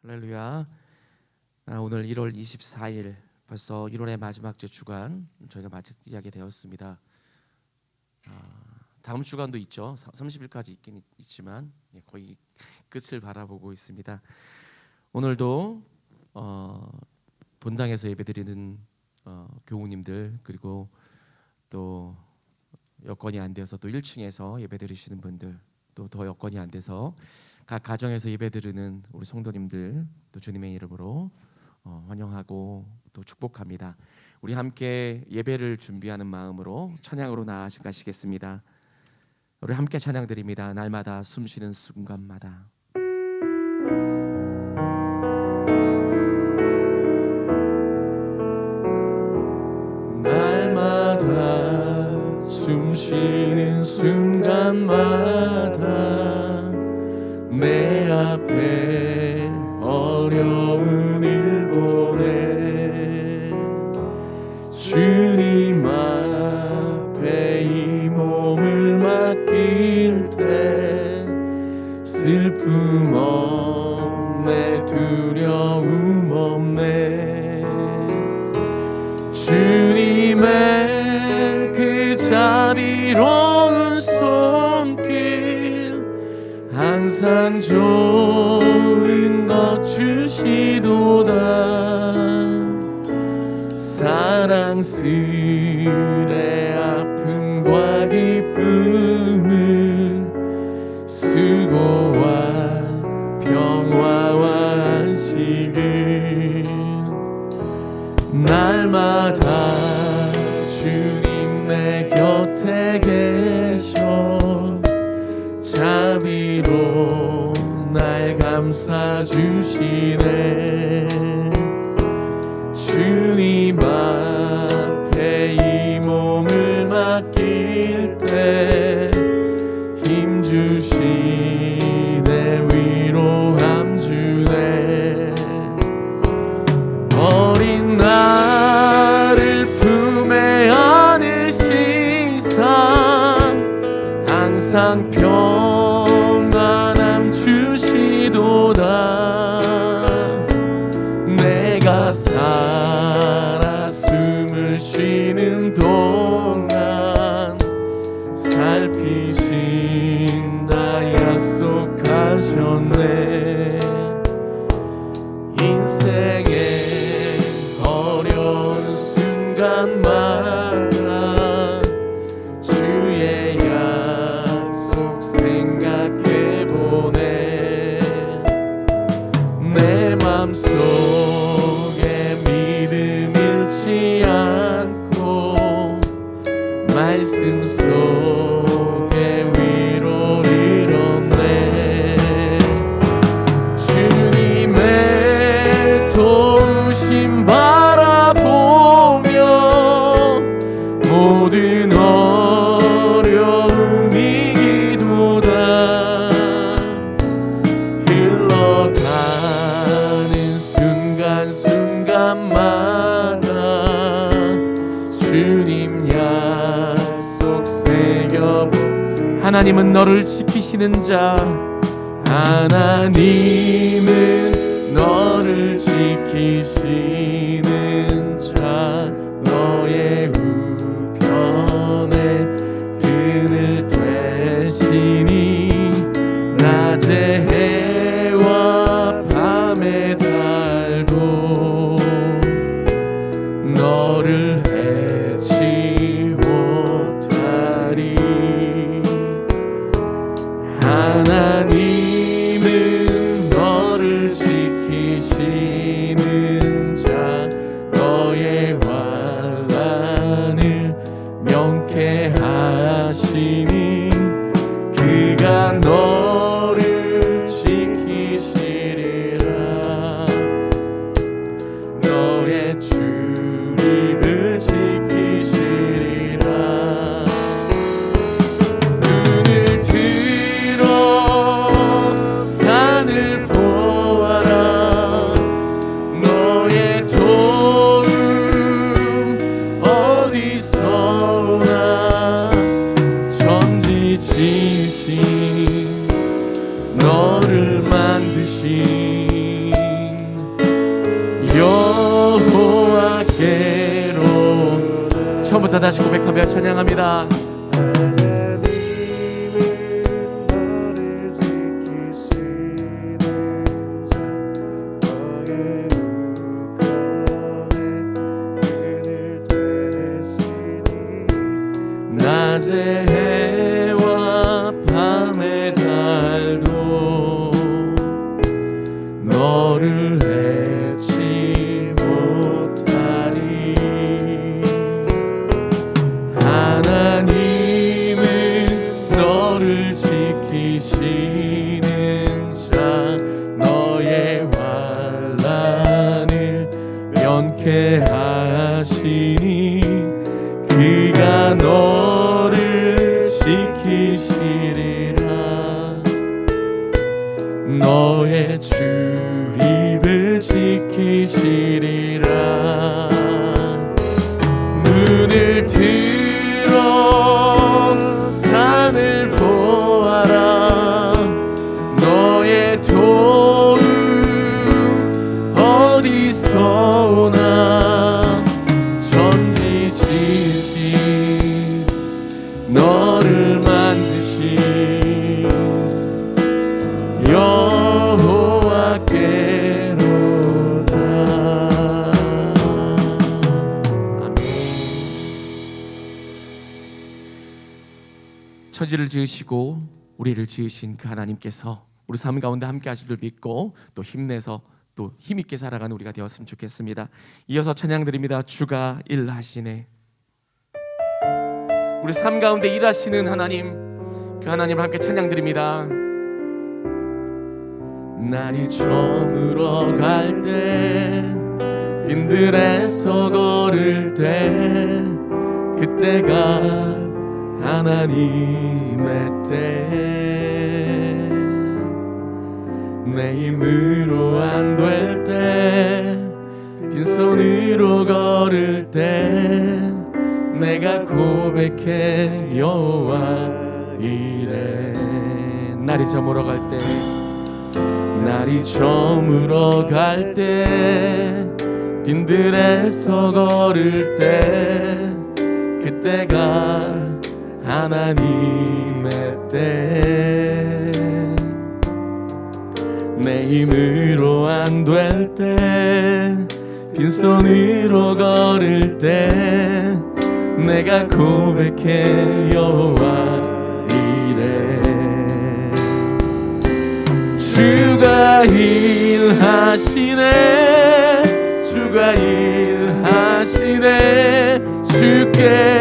할렐루야. 오늘 1월 24일 벌써 1월의 마지막 주간 저희가 맞이하게 되었습니다. 다음 주간도 있죠. 30일까지 있긴 있지만 거의 끝을 바라보고 있습니다. 오늘도 본당에서 예배드리는 교우님들, 그리고 또 여건이 안 되어서 또 1층에서 예배드리시는 분들, 또 더 여건이 안 돼서 각 가정에서 예배드리는 우리 성도님들, 또 주님의 이름으로 환영하고 또 축복합니다. 우리 함께 예배를 준비하는 마음으로 찬양으로 나아가시겠습니다. 우리 함께 찬양드립니다. 날마다 숨쉬는 순간마다. 날마다 숨쉬는 순간마다 내 앞에 어려운 일 보내 주님 앞에 이 몸을 맡길 때 슬픔 없네, 두려움 없네. 주님의 그 자비로운 손길 항상 좋은 것 주시도다. 사랑스레 아픔과 기쁨을, 수고와 평화와 안식을 날마다 주님 내 곁에 계셔 자비로 날 감싸주시네. 주님 앞에 이 몸을 맡길 때 힘주시네, 위로함 주네. 어린 나를 품에 안으시사 항상 평안함 주시도다. 내가 살아 숨을 쉬는 동안 살피신다 약속하셨네. 인생의 어려운 순간마다 주의 약속 생각해보네. 내 맘속에 믿음 잃지 않고 말씀 속에 위로를 얻네. 주님의 도우심 바라보며 모든 어려움 이기도다. 흘러가는 순간순간마다 주님 약속 새겨. 하나님은 너를 지키시는 자, 하나님은 너를 지키시는 자, 너의 우편에 그늘 되시니 낮에 해와 밤에 달도 너를 해치 못하리. 하나님은 너를 지키시는 자, 마음부터 다시 고백하며 찬양합니다. 낮의 해와 밤의 달도 너를 해치 못하리. 하나님은 너를 지키시는 자, 너의 환난을 면케하시니 그가 너를 지키시리라. 너의 출입을 지키시리라. 눈을 들어 산을 보아라. 너의 도움 어디서 오나. 전지지신 너를 만드신 여호와께로다. 아멘. 천지를 지으시고 우리를 지으신 그 하나님께서 우리 삶 가운데 함께 하실 줄 믿고 또 힘내서 또 힘있게 살아가는 우리가 되었으면 좋겠습니다. 이어서 찬양드립니다. 주가 일하시네. 우리 삶 가운데 일하시는 하나님, 그 하나님을 함께 찬양드립니다. 날이 저물어 갈 때, 빈들에서 걸을 때, 그때가 하나님의 때. 내 힘으로 안 될 때, 빈손으로 걸을 때, 내가 고백해 여호와 이래. 날이 저물어 갈 때, 날이 저물어 갈 때, 빈들에서 걸을 때, 그때가 하나님의 때. 내 힘으로 안 될 때, 빈손으로 걸을 때, 내가 고백해 여호와 이래. 주가 일하시네, 주가 일하시네. 주께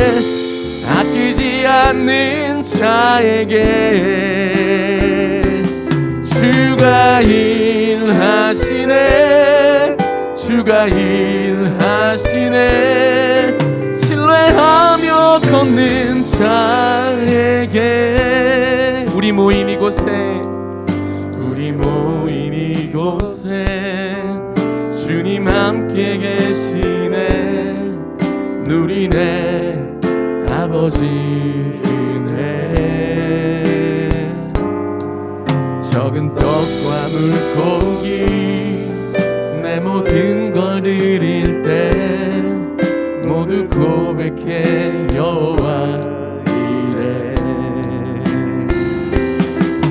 아끼지 않는 자에게 주가 일하시네, 주가 일하시네. 신뢰하며 걷는 자에게 우리 모인 이곳에 주님 함께 계시네. 누리네 아버지 은혜. 적은 떡과 물고기 내 모든 걸 드릴 때, 모두 고백해 여호와 이래.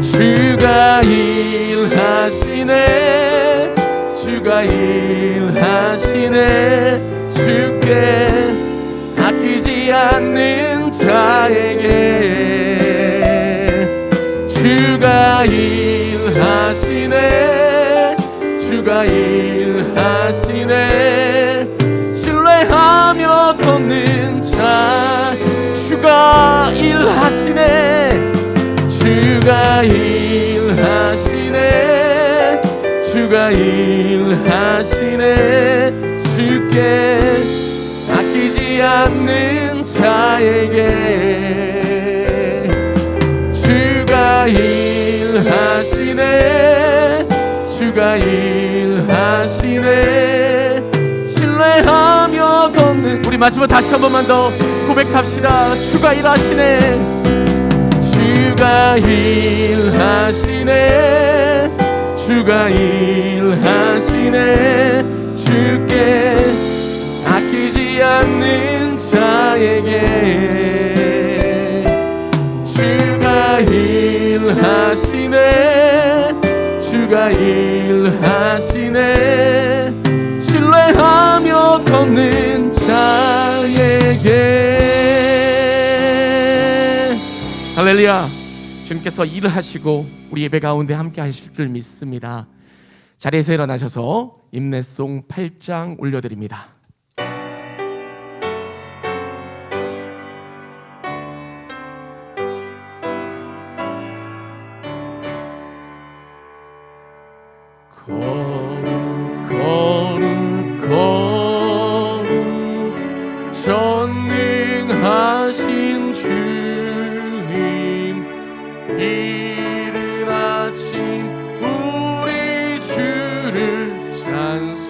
주가 일하시네, 주가 일하시네. 주께 아끼지 않는 자에게 주가 일하시네, 주가 일하시네. 신뢰하며 걷는 자, 주가 일하시네, 주가 일하시네, 주가 일하시네. 주께 아끼지 않는 자에게 주가 일하시네, 주가 일하시네. 신뢰하며 걷는, 우리 마지막 다시 한 번만 더 고백합시다. 주가 일하시네, 주가 일하시네, 주가 일하시네. 주께 아끼지 않는 자 나에게 주가 일하시네 주가 일하시네 신뢰하며 걷는 자에게 할렐루야. 주님께서 일을 하시고 우리 예배 가운데 함께 하실 줄 믿습니다. 자리에서 일어나셔서 임내송 8장 올려드립니다. 거룩 전능하신 주님 이른 아침 우리 주를 찬송합니다.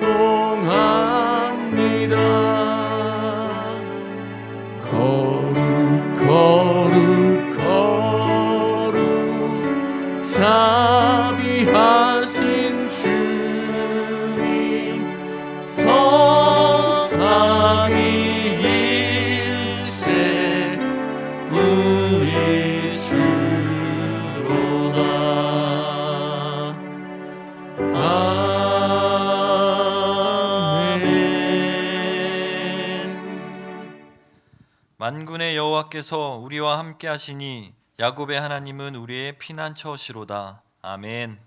거룩 자비하신 주님 성삼위 일체 우리 주로다. 아멘. 만군의 여호와께서 우리와 함께 하시니 야곱의 하나님은 우리의 피난처시로다. 아멘.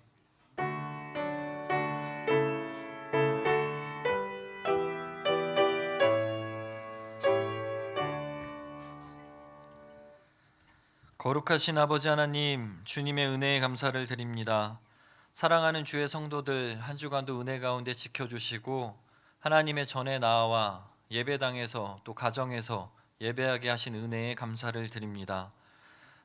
거룩하신 아버지 하나님, 주님의 은혜에 감사를 드립니다. 사랑하는 주의 성도들 한 주간도 은혜 가운데 지켜주시고 하나님의 전에 나와 예배당에서 또 가정에서 예배하게 하신 은혜에 감사를 드립니다.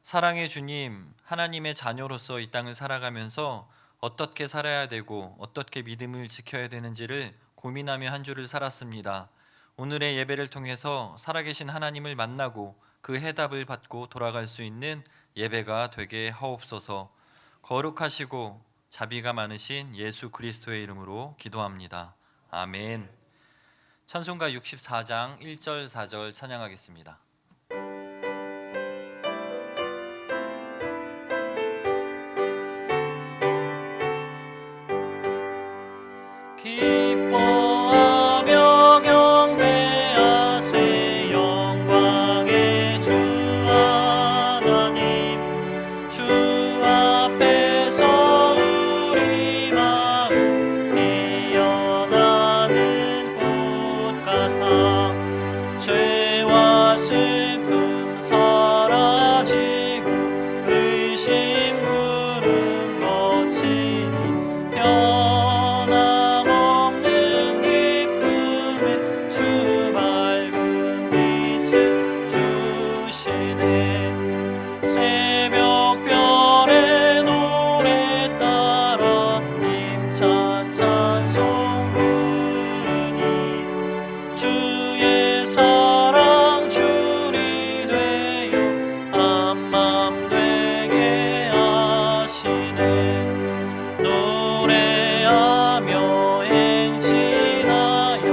사랑의 주님, 하나님의 자녀로서 이 땅을 살아가면서 어떻게 살아야 되고 어떻게 믿음을 지켜야 되는지를 고민하며 한 주를 살았습니다. 오늘의 예배를 통해서 살아계신 하나님을 만나고 그 해답을 받고 돌아갈 수 있는 예배가 되게 하옵소서. 거룩하시고 자비가 많으신 예수 그리스도의 이름으로 기도합니다. 아멘. 찬송가 64장 1절 4절 찬양하겠습니다. 기뻐하며 경배하세 영광의 주 하나님 주 앞에서 우리 마음 피어나는 꽃 같아 죄와 슬픔 사라지고 의심 구름 거치니 변함없는 기쁨에 주 밝은 빛을 주시네. 새벽별의 노래 따라 힘찬 찬송 부르니 주의 사랑 줄이 되어 한맘 되게 하시네. 노래하며 행진하여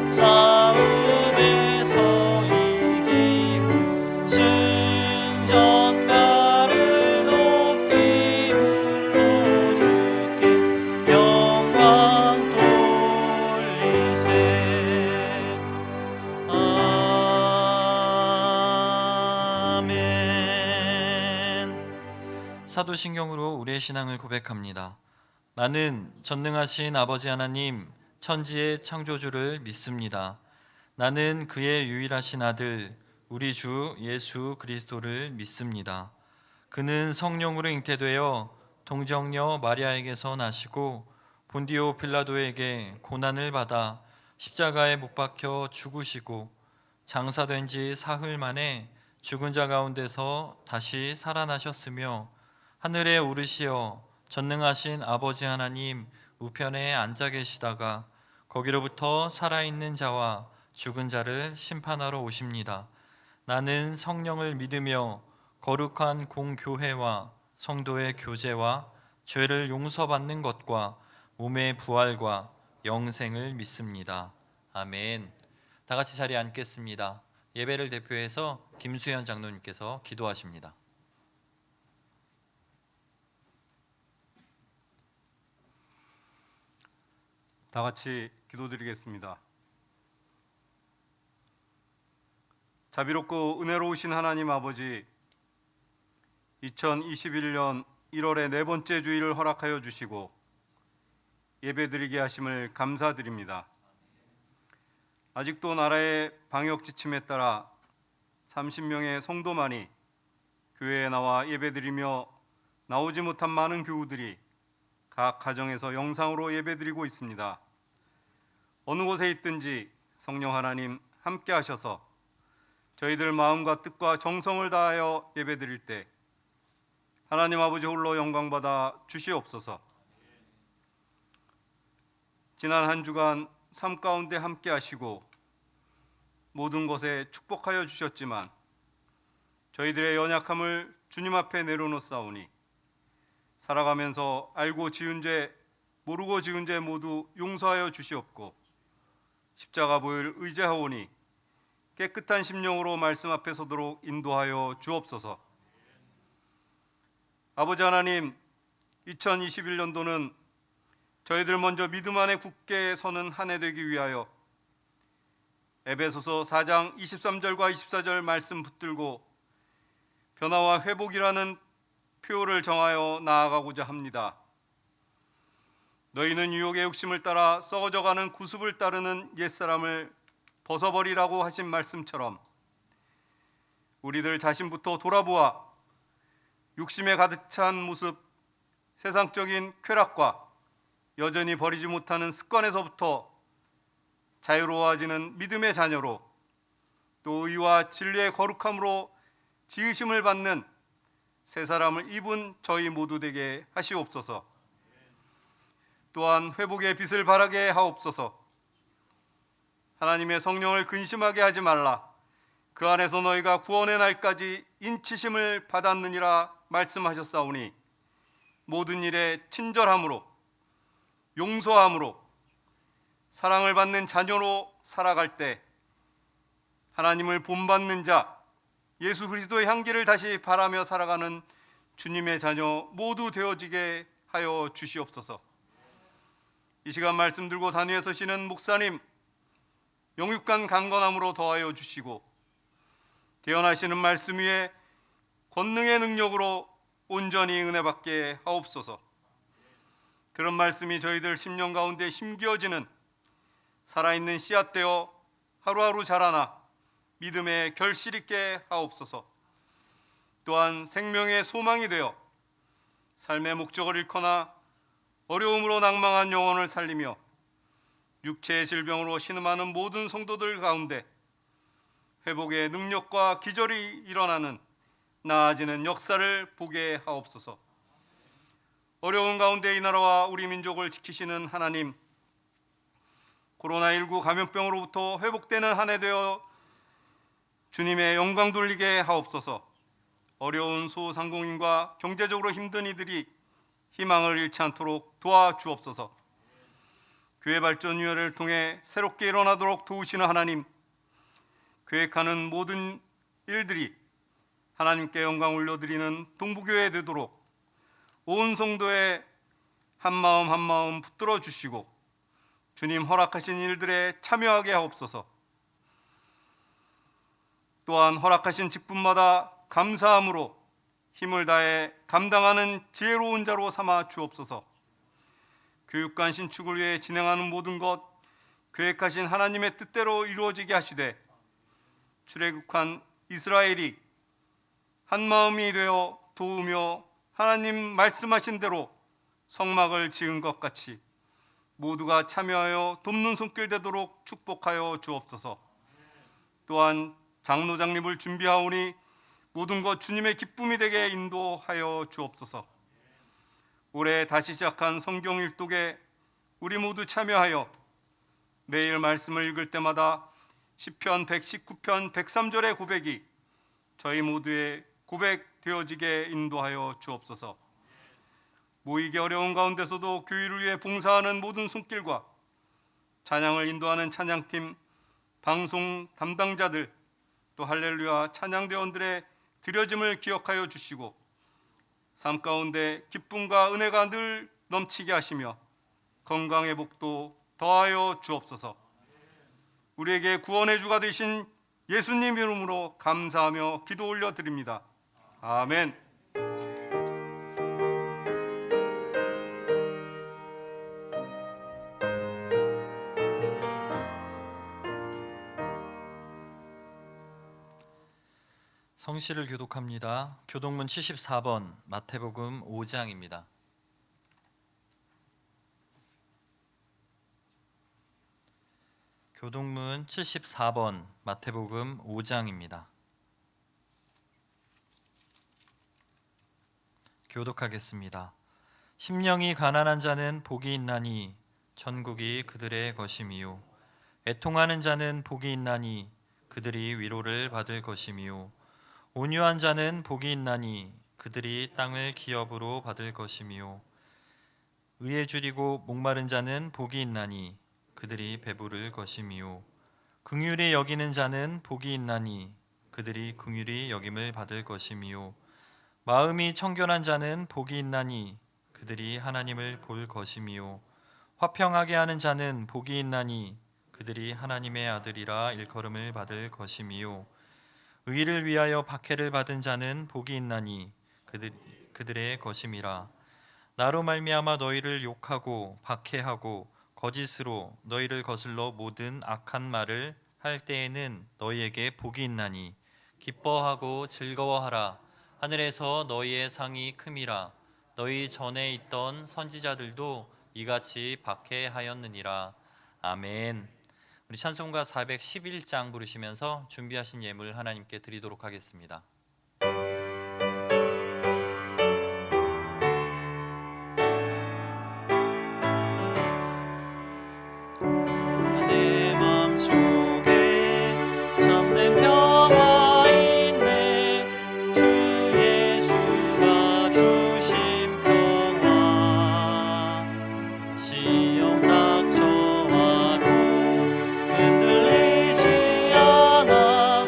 싸움에서 이기고 승전가를 높이 불러 주께 영광 돌리세. 아멘. 사도신경으로 우리의 신앙을 고백합니다. 나는 전능하신 아버지 하나님 천지의 창조주를 믿습니다. 나는 그의 유일하신 아들 우리 주 예수 그리스도를 믿습니다. 그는 성령으로 잉태되어 동정녀 마리아에게서 나시고 본디오 빌라도에게 고난을 받아 십자가에 못 박혀 죽으시고 장사된 지 사흘 만에 죽은 자 가운데서 다시 살아나셨으며 하늘에 오르시어 전능하신 아버지 하나님 우편에 앉아 계시다가 거기로부터 살아있는 자와 죽은 자를 심판하러 오십니다. 나는 성령을 믿으며 거룩한 공교회와 성도의 교제와 죄를 용서받는 것과 몸의 부활과 영생을 믿습니다. 아멘. 다 같이 자리에 앉겠습니다. 예배를 대표해서 김수현 장로님께서 기도하십니다. 다 같이 기도드리겠습니다. 자비롭고 은혜로우신 하나님 아버지, 2021년 1월의 네 번째 주일을 허락하여 주시고 예배드리게 하심을 감사드립니다. 아직도 나라의 방역 지침에 따라 30명의 성도만이 교회에 나와 예배드리며 나오지 못한 많은 교우들이 각 가정에서 영상으로 예배드리고 있습니다. 어느 곳에 있든지 성령 하나님 함께 하셔서 저희들 마음과 뜻과 정성을 다하여 예배드릴 때 하나님 아버지 홀로 영광받아 주시옵소서. 지난 한 주간 삶 가운데 함께 하시고 모든 것에 축복하여 주셨지만 저희들의 연약함을 주님 앞에 내려놓사오니 살아가면서 알고 지은 죄, 모르고 지은 죄 모두 용서하여 주시옵고 십자가 보혈 의지하오니 깨끗한 심령으로 말씀 앞에 서도록 인도하여 주옵소서. 아버지 하나님, 2021년도는 저희들 먼저 믿음 안에 굳게 서는 한 해 되기 위하여 에베소서 4장 23절과 24절 말씀 붙들고 변화와 회복이라는 표를 정하여 나아가고자 합니다. 너희는 유혹의 욕심을 따라 썩어져가는 구습을 따르는 옛사람을 벗어버리라고 하신 말씀처럼 우리들 자신부터 돌아보아 욕심에 가득 찬 모습, 세상적인 쾌락과 여전히 버리지 못하는 습관에서부터 자유로워지는 믿음의 자녀로 또 의와 진리의 거룩함으로 지으심을 받는 새 사람을 입은 저희 모두 되게 하시옵소서. 또한 회복의 빛을 발하게 하옵소서. 하나님의 성령을 근심하게 하지 말라. 그 안에서 너희가 구원의 날까지 인치심을 받았느니라 말씀하셨사오니 모든 일에 친절함으로 용서함으로 사랑을 받는 자녀로 살아갈 때 하나님을 본받는 자 예수 그리스도의 향기를 다시 바라며 살아가는 주님의 자녀 모두 되어지게 하여 주시옵소서. 이 시간 말씀 들고 단위에 서시는 목사님 영육간 강건함으로 더하여 주시고 대언하시는 말씀 위에 권능의 능력으로 온전히 은혜받게 하옵소서. 그런 말씀이 저희들 심령 가운데 심기어지는 살아있는 씨앗되어 하루하루 자라나 믿음의 결실 있게 하옵소서. 또한 생명의 소망이 되어 삶의 목적을 잃거나 어려움으로 낭망한 영혼을 살리며 육체의 질병으로 신음하는 모든 성도들 가운데 회복의 능력과 기절이 일어나는 나아지는 역사를 보게 하옵소서. 어려운 가운데 이 나라와 우리 민족을 지키시는 하나님, 코로나19 감염병으로부터 회복되는 한 해 되어 주님의 영광 돌리게 하옵소서. 어려운 소상공인과 경제적으로 힘든 이들이 희망을 잃지 않도록 도와주옵소서. 교회발전위원회를 통해 새롭게 일어나도록 도우시는 하나님, 계획하는 모든 일들이 하나님께 영광 올려드리는 동부교회 되도록 온 성도의 한마음 한마음 붙들어 주시고 주님 허락하신 일들에 참여하게 하옵소서. 또한 허락하신 직분마다 감사함으로 힘을 다해 감당하는 지혜로운 자로 삼아 주옵소서. 교육관 신축을 위해 진행하는 모든 것 계획하신 하나님의 뜻대로 이루어지게 하시되 출애굽한 이스라엘이 한마음이 되어 도우며 하나님 말씀하신 대로 성막을 지은 것 같이 모두가 참여하여 돕는 손길 되도록 축복하여 주옵소서. 또한 장로장립을 준비하오니 모든 것 주님의 기쁨이 되게 인도하여 주옵소서. 올해 다시 시작한 성경 일독에 우리 모두 참여하여 매일 말씀을 읽을 때마다 시편 119편 103절의 고백이 저희 모두의 고백 되어지게 인도하여 주옵소서. 모이기 어려운 가운데서도 교회를 위해 봉사하는 모든 손길과 찬양을 인도하는 찬양팀, 방송 담당자들, 또 할렐루야 찬양대원들의 드려짐을 기억하여 주시고 삶 가운데 기쁨과 은혜가 늘 넘치게 하시며 건강의 복도 더하여 주옵소서. 우리에게 구원의 주가 되신 예수님 이름으로 감사하며 기도 올려드립니다. 아멘. 성시를 교독합니다. 교독문 74번 마태복음 5장입니다. 교독문 74번 마태복음 5장입니다. 교독하겠습니다. 심령이 가난한 자는 복이 있나니 천국이 그들의 것임이요 애통하는 자는 복이 있나니 그들이 위로를 받을 것임이요 온유한 자는 복이 있나니 그들이 땅을 기업으로 받을 것이며 의에 줄이고 목마른 자는 복이 있나니 그들이 배부를 것이며 긍휼히 여기는 자는 복이 있나니 그들이 긍휼히 여김을 받을 것이며 마음이 청결한 자는 복이 있나니 그들이 하나님을 볼 것이며 화평하게 하는 자는 복이 있나니 그들이 하나님의 아들이라 일컬음을 받을 것이며 의를 위하여 박해를 받은 자는 복이 있나니 그들의 것임이라. 나로 말미암아 너희를 욕하고 박해하고 거짓으로 너희를 거슬러 모든 악한 말을 할 때에는 너희에게 복이 있나니 기뻐하고 즐거워하라. 하늘에서 너희의 상이 큼이라. 너희 전에 있던 선지자들도 이같이 박해하였느니라. 아멘. 우리 찬송가 411장 부르시면서 준비하신 예물 하나님께 드리도록 하겠습니다. 내 마음속에 참된 평화 있네 주 예수가 주신 평화 시험 닥쳐와도 흔들리지 않아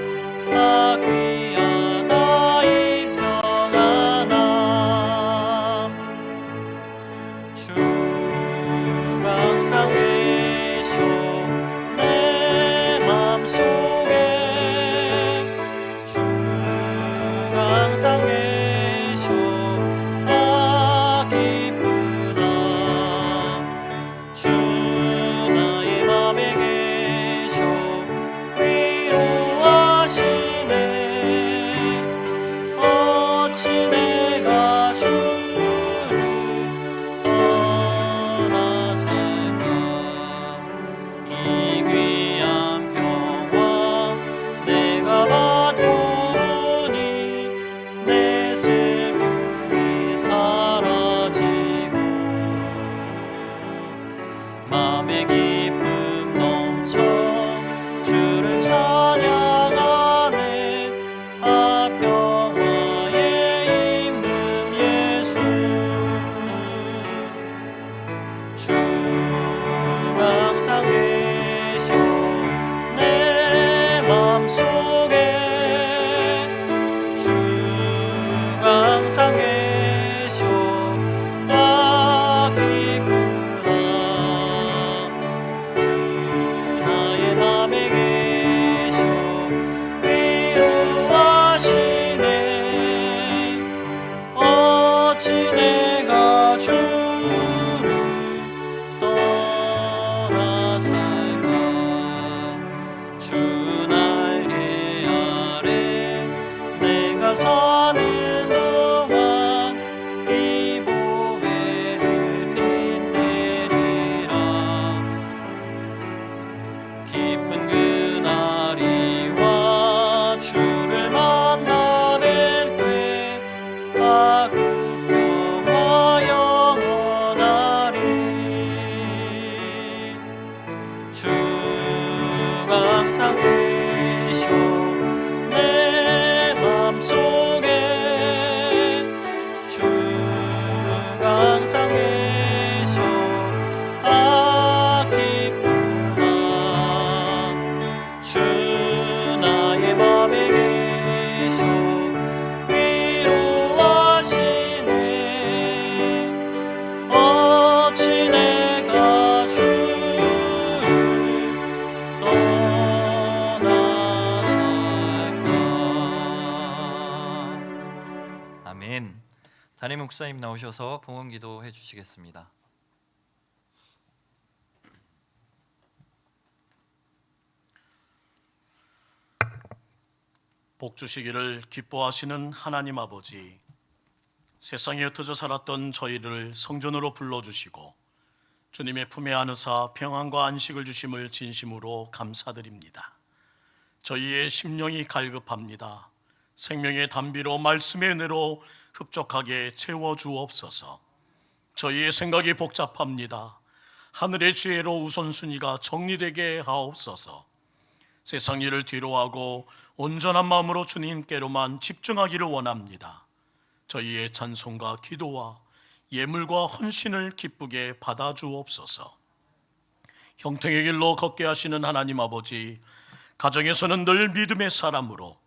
아 귀하다 이 평안함 주가 항상 계셔 내 맘속에 주가 항상 계셔 아 기쁘다 주 나의 맘에 계셔 위로하시네 어찌 내가 주를 떠나 살까 이 귀한 평화 내가 받고 오니 내 슬픔이 사라지고 마음의 기쁨 넘쳐 주를 찬양하네 아 평화에 있는 예수 주가 항상 계셔 내 맘속에 주가 항상 계셔 아 기쁘다 주 나의 맘에 계셔 위로하시네 어찌 내가 주를 떠나 살까 주 날개 아래 내가 사는 동안 이 보배를 빛내리라 기쁜 그날이 와 주를 만나 뵐때 아 그 평화 영원하리 주가 항상 계셔 내 맘속에 주가 항상 계셔 아 기쁘다 주 나의 맘에 담임 목사님 나오셔서 봉헌기도 해주시겠습니다. 복 주시기를 기뻐하시는 하나님 아버지, 세상에 흩어져 살았던 저희를 성전으로 불러주시고 주님의 품에 안으사 평안과 안식을 주심을 진심으로 감사드립니다. 저희의 심령이 갈급합니다. 생명의 담비로 말씀의 은혜로 흡족하게 채워주옵소서. 저희의 생각이 복잡합니다. 하늘의 지혜로 우선순위가 정리되게 하옵소서. 세상 일을 뒤로하고 온전한 마음으로 주님께로만 집중하기를 원합니다. 저희의 찬송과 기도와 예물과 헌신을 기쁘게 받아주옵소서. 형통의 길로 걷게 하시는 하나님 아버지, 가정에서는 늘 믿음의 사람으로,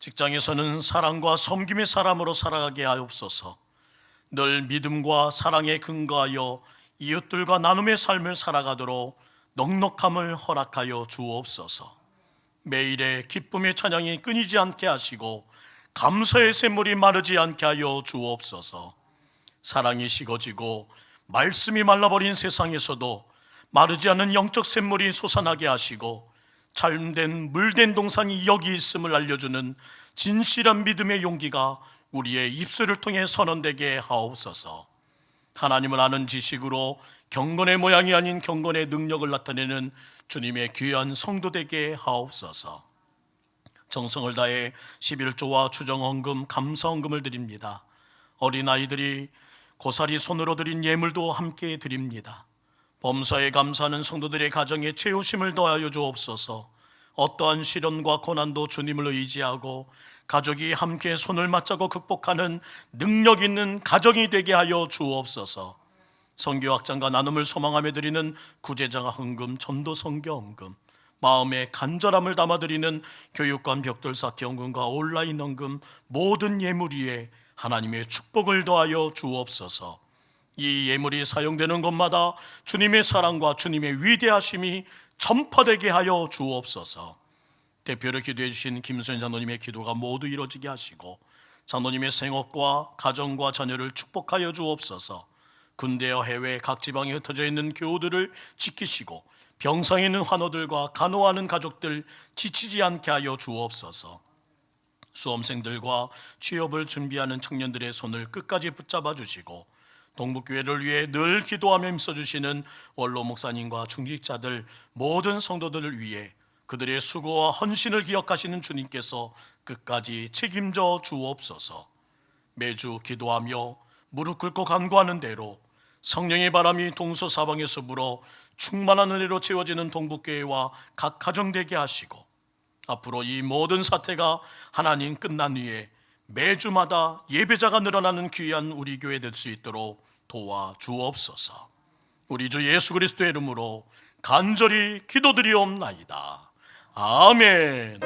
직장에서는 사랑과 섬김의 사람으로 살아가게 하옵소서. 늘 믿음과 사랑에 근거하여 이웃들과 나눔의 삶을 살아가도록 넉넉함을 허락하여 주옵소서. 매일의 기쁨의 찬양이 끊이지 않게 하시고 감사의 샘물이 마르지 않게 하여 주옵소서. 사랑이 식어지고 말씀이 말라버린 세상에서도 마르지 않은 영적 샘물이 솟아나게 하시고 잘된 물된 동산이 여기 있음을 알려주는 진실한 믿음의 용기가 우리의 입술을 통해 선언되게 하옵소서. 하나님을 아는 지식으로 경건의 모양이 아닌 경건의 능력을 나타내는 주님의 귀한 성도 되게 하옵소서. 정성을 다해 11조와 추정헌금, 감사헌금을 드립니다. 어린아이들이 고사리 손으로 드린 예물도 함께 드립니다. 범사에 감사하는 성도들의 가정에 채우심을 더하여 주옵소서. 어떠한 시련과 고난도 주님을 의지하고 가족이 함께 손을 맞잡고 극복하는 능력 있는 가정이 되게 하여 주옵소서. 선교 확장과 나눔을 소망하며 드리는 구제자가 헌금, 전도 선교 헌금, 마음의 간절함을 담아드리는 교육관 벽돌 쌓기 헌금과 온라인 헌금, 모든 예물 위에 하나님의 축복을 더하여 주옵소서. 이 예물이 사용되는 곳마다 주님의 사랑과 주님의 위대하심이 전파되게 하여 주옵소서. 대표로 기도해 주신 김수현 장로님의 기도가 모두 이루어지게 하시고 장로님의 생업과 가정과 자녀를 축복하여 주옵소서. 군대와 해외 각 지방에 흩어져 있는 교우들을 지키시고 병상에 있는 환우들과 간호하는 가족들 지치지 않게 하여 주옵소서. 수험생들과 취업을 준비하는 청년들의 손을 끝까지 붙잡아 주시고 동북교회를 위해 늘 기도하며 힘써주시는 원로 목사님과 중직자들 모든 성도들을 위해 그들의 수고와 헌신을 기억하시는 주님께서 끝까지 책임져 주옵소서. 매주 기도하며 무릎 꿇고 간구하는 대로 성령의 바람이 동서사방에서 불어 충만한 은혜로 채워지는 동북교회와 각 가정 되게 하시고 앞으로 이 모든 사태가 하나님 끝난 후에 매주마다 예배자가 늘어나는 귀한 우리 교회 될 수 있도록 도와주옵소서. 우리 주 예수 그리스도의 이름으로 간절히 기도드리옵나이다. 아멘.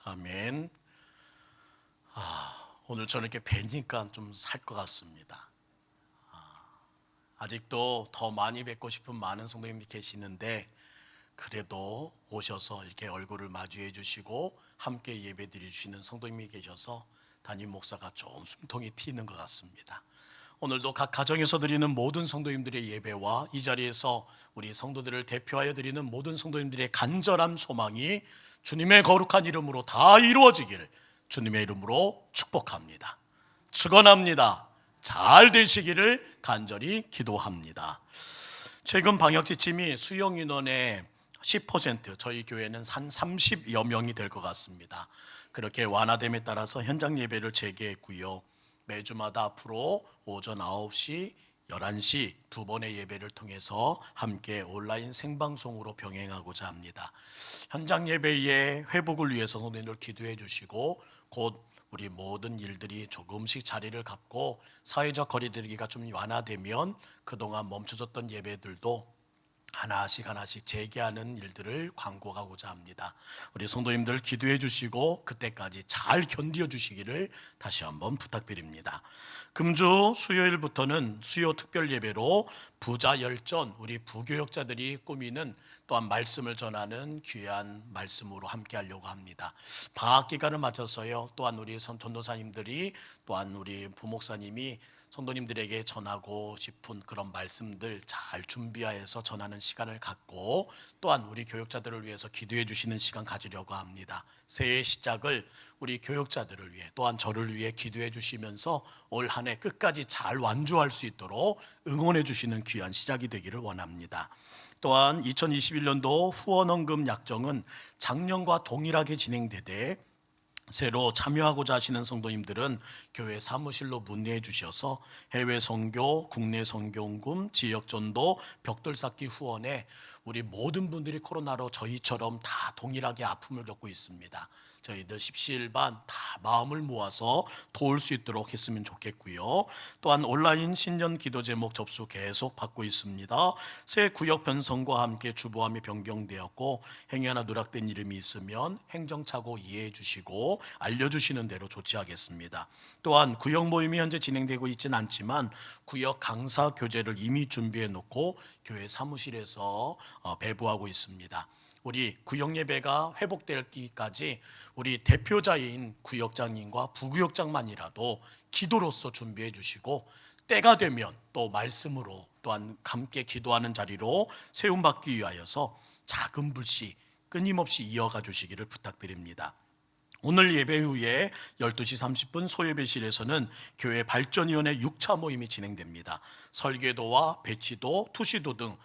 아멘. 오늘 저는 이렇게 뵈니까 좀 살 것 같습니다. 아직도 더 많이 뵙고 싶은 많은 성도님이 계시는데 그래도 오셔서 이렇게 얼굴을 마주해 주시고 함께 예배 드리시는 성도님이 계셔서 담임 목사가 좀 숨통이 트이는 것 같습니다. 오늘도 각 가정에서 드리는 모든 성도님들의 예배와 이 자리에서 우리 성도들을 대표하여 드리는 모든 성도님들의 간절한 소망이 주님의 거룩한 이름으로 다 이루어지기를 주님의 이름으로 축복합니다. 축원합니다. 잘 되시기를 간절히 기도합니다. 최근 방역 지침이 수용 인원의 10%, 저희 교회는 한 30여 명이 될 것 같습니다. 그렇게 완화됨에 따라서 현장 예배를 재개했고요. 매주마다 앞으로 오전 9시, 11시 두 번의 예배를 통해서 함께 온라인 생방송으로 병행하고자 합니다. 현장 예배의 회복을 위해서 성도님들 기도해 주시고 곧 우리 모든 일들이 조금씩 자리를 갖고 사회적 거리두기가 좀 완화되면 그동안 멈춰졌던 예배들도 하나씩 재개하는 일들을 광고하고자 합니다. 우리 성도님들 기도해 주시고 그때까지 잘 견디어 주시기를 다시 한번 부탁드립니다. 금주 수요일부터는 수요 특별 예배로 부자 열전, 우리 부교역자들이 꾸미는 또한 말씀을 전하는 귀한 말씀으로 함께 하려고 합니다. 방학 기간을 맞춰서요. 또한 우리 전도사님들이 또한 우리 부목사님이 성도님들에게 전하고 싶은 그런 말씀들 잘 준비하여서 전하는 시간을 갖고 또한 우리 교역자들을 위해서 기도해 주시는 시간 가지려고 합니다. 새해 시작을 우리 교역자들을 위해 또한 저를 위해 기도해 주시면서 올 한 해 끝까지 잘 완주할 수 있도록 응원해 주시는 귀한 시작이 되기를 원합니다. 또한 2021년도 후원헌금 약정은 작년과 동일하게 진행되되 새로 참여하고자 하시는 성도님들은 교회 사무실로 문의해 주셔서 해외 선교, 국내 선교헌금, 지역 전도, 벽돌 쌓기 후원에 우리 모든 분들이 코로나로 저희처럼 다 동일하게 아픔을 겪고 있습니다. 저희들 십시일반 다 마음을 모아서 도울 수 있도록 했으면 좋겠고요. 또한 온라인 신년 기도 제목 접수 계속 받고 있습니다. 새 구역 편성과 함께 주보함이 변경되었고 행위 하나 누락된 이름이 있으면 행정착오 이해해 주시고 알려주시는 대로 조치하겠습니다. 또한 구역 모임이 현재 진행되고 있지는 않지만 구역 강사 교재를 이미 준비해 놓고 교회 사무실에서 배부하고 있습니다. 우리 구역 예배가 회복되기까지 우리 대표자인 구역장님과 부구역장만이라도 기도로서 준비해 주시고 때가 되면 또 말씀으로 또한 함께 기도하는 자리로 세움받기 위하여서 작은 불씨 끊임없이 이어가 주시기를 부탁드립니다. 오늘 예배 후에 12시 30분 소예배실에서는 교회 발전위원회 6차 모임이 진행됩니다. 설계도와 배치도, 투시도 등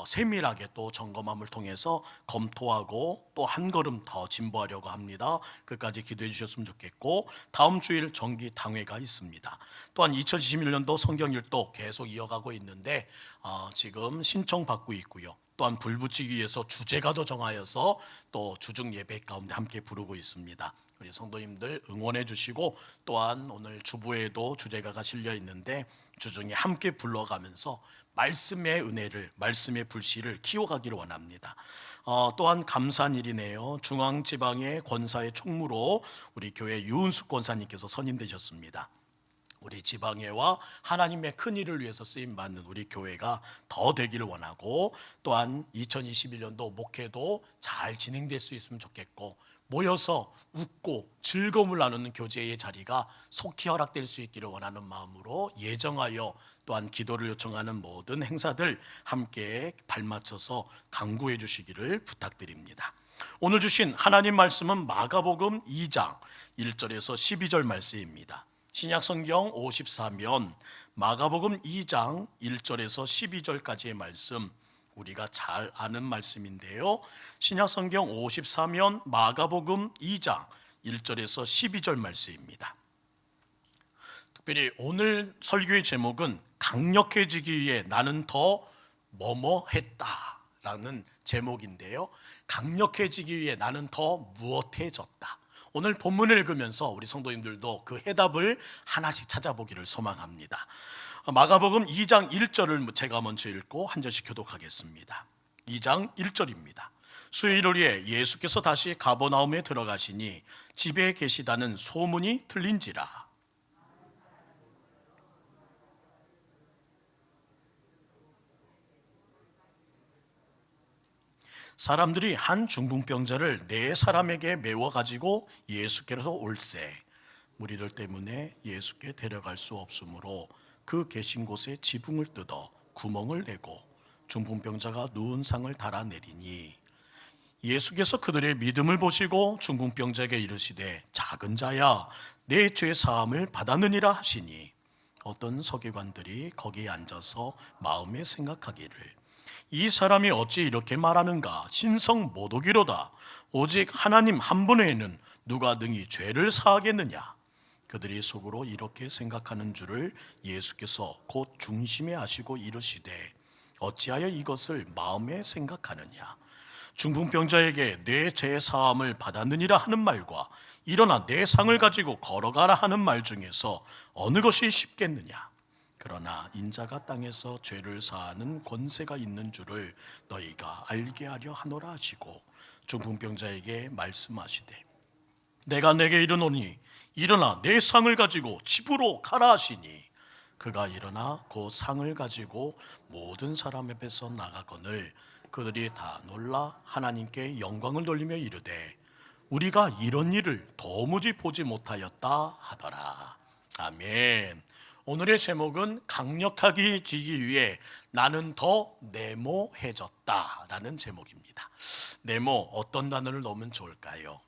세밀하게 또 점검함을 통해서 검토하고 또 한 걸음 더 진보하려고 합니다. 끝까지 기도해 주셨으면 좋겠고 다음 주일 정기 당회가 있습니다. 또한 2021년도 성경일도 계속 이어가고 있는데 지금 신청받고 있고요. 또한 불붙이기 위해서 주제가도 정하여서 또 주중 예배 가운데 함께 부르고 있습니다. 우리 성도님들 응원해 주시고 또한 오늘 주보에도 주제가가 실려 있는데 주중에 함께 불러가면서 말씀의 은혜를, 말씀의 불씨를 키워가기를 원합니다. 또한 감사한 일이네요. 중앙지방의 권사의 총무로 우리 교회 유은숙 권사님께서 선임되셨습니다. 우리 지방회와 하나님의 큰 일을 위해서 쓰임받는 우리 교회가 더 되기를 원하고 또한 2021년도 목회도 잘 진행될 수 있으면 좋겠고 모여서 웃고 즐거움을 나누는 교제의 자리가 속히 허락될 수 있기를 원하는 마음으로 예정하여 또한 기도를 요청하는 모든 행사들 함께 발맞춰서 강구해 주시기를 부탁드립니다. 오늘 주신 하나님 말씀은 마가복음 2장 1절에서 12절 말씀입니다. 신약성경 54면 마가복음 2장 1절에서 12절까지의 말씀 우리가 잘 아는 말씀인데요. 신약성경 54면 마가복음 2장 1절에서 12절 말씀입니다. 특별히 오늘 설교의 제목은 강력해지기 위해 나는 더 뭐뭐 했다라는 제목인데요. 강력해지기 위해 나는 더 무엇해졌다. 오늘 본문을 읽으면서 우리 성도님들도 그 해답을 하나씩 찾아보기를 소망합니다. 마가복음 2장 1절을 제가 먼저 읽고 한 절씩 교독하겠습니다. 2장 1절입니다. 수요일을 위해 예수께서 다시 가버나움에 들어가시니 집에 계시다는 소문이 들린지라. 사람들이 한 중풍병자를 네 사람에게 메워 가지고 예수께로 올세 무리들 때문에 예수께 데려갈 수 없으므로 그 계신 곳에 지붕을 뜯어 구멍을 내고 중풍병자가 누운 상을 달아내리니 예수께서 그들의 믿음을 보시고 중풍병자에게 이르시되 작은 자야 내 죄 사함을 받았느니라 하시니 어떤 서기관들이 거기에 앉아서 마음에 생각하기를 이 사람이 어찌 이렇게 말하는가 신성 모독이로다 오직 하나님 한 분 외에는 누가 능히 죄를 사하겠느냐. 그들이 속으로 이렇게 생각하는 줄을 예수께서 곧 중심에 아시고 이르시되 어찌하여 이것을 마음에 생각하느냐. 중풍병자에게 내 죄 사함을 받았느니라 하는 말과 일어나 내 상을 가지고 걸어가라 하는 말 중에서 어느 것이 쉽겠느냐. 그러나 인자가 땅에서 죄를 사하는 권세가 있는 줄을 너희가 알게 하려 하노라 하시고 중풍병자에게 말씀하시되 내가 내게 이르노니 일어나 내 상을 가지고 집으로 가라 하시니 그가 일어나 그 상을 가지고 모든 사람 앞에서 나가거늘 그들이 다 놀라 하나님께 영광을 돌리며 이르되 우리가 이런 일을 도무지 보지 못하였다 하더라. 아멘. 오늘의 제목은 강력하게 지기 위해 나는 더 네모해졌다라는 제목입니다. 네모, 어떤 단어를 넣으면 좋을까요?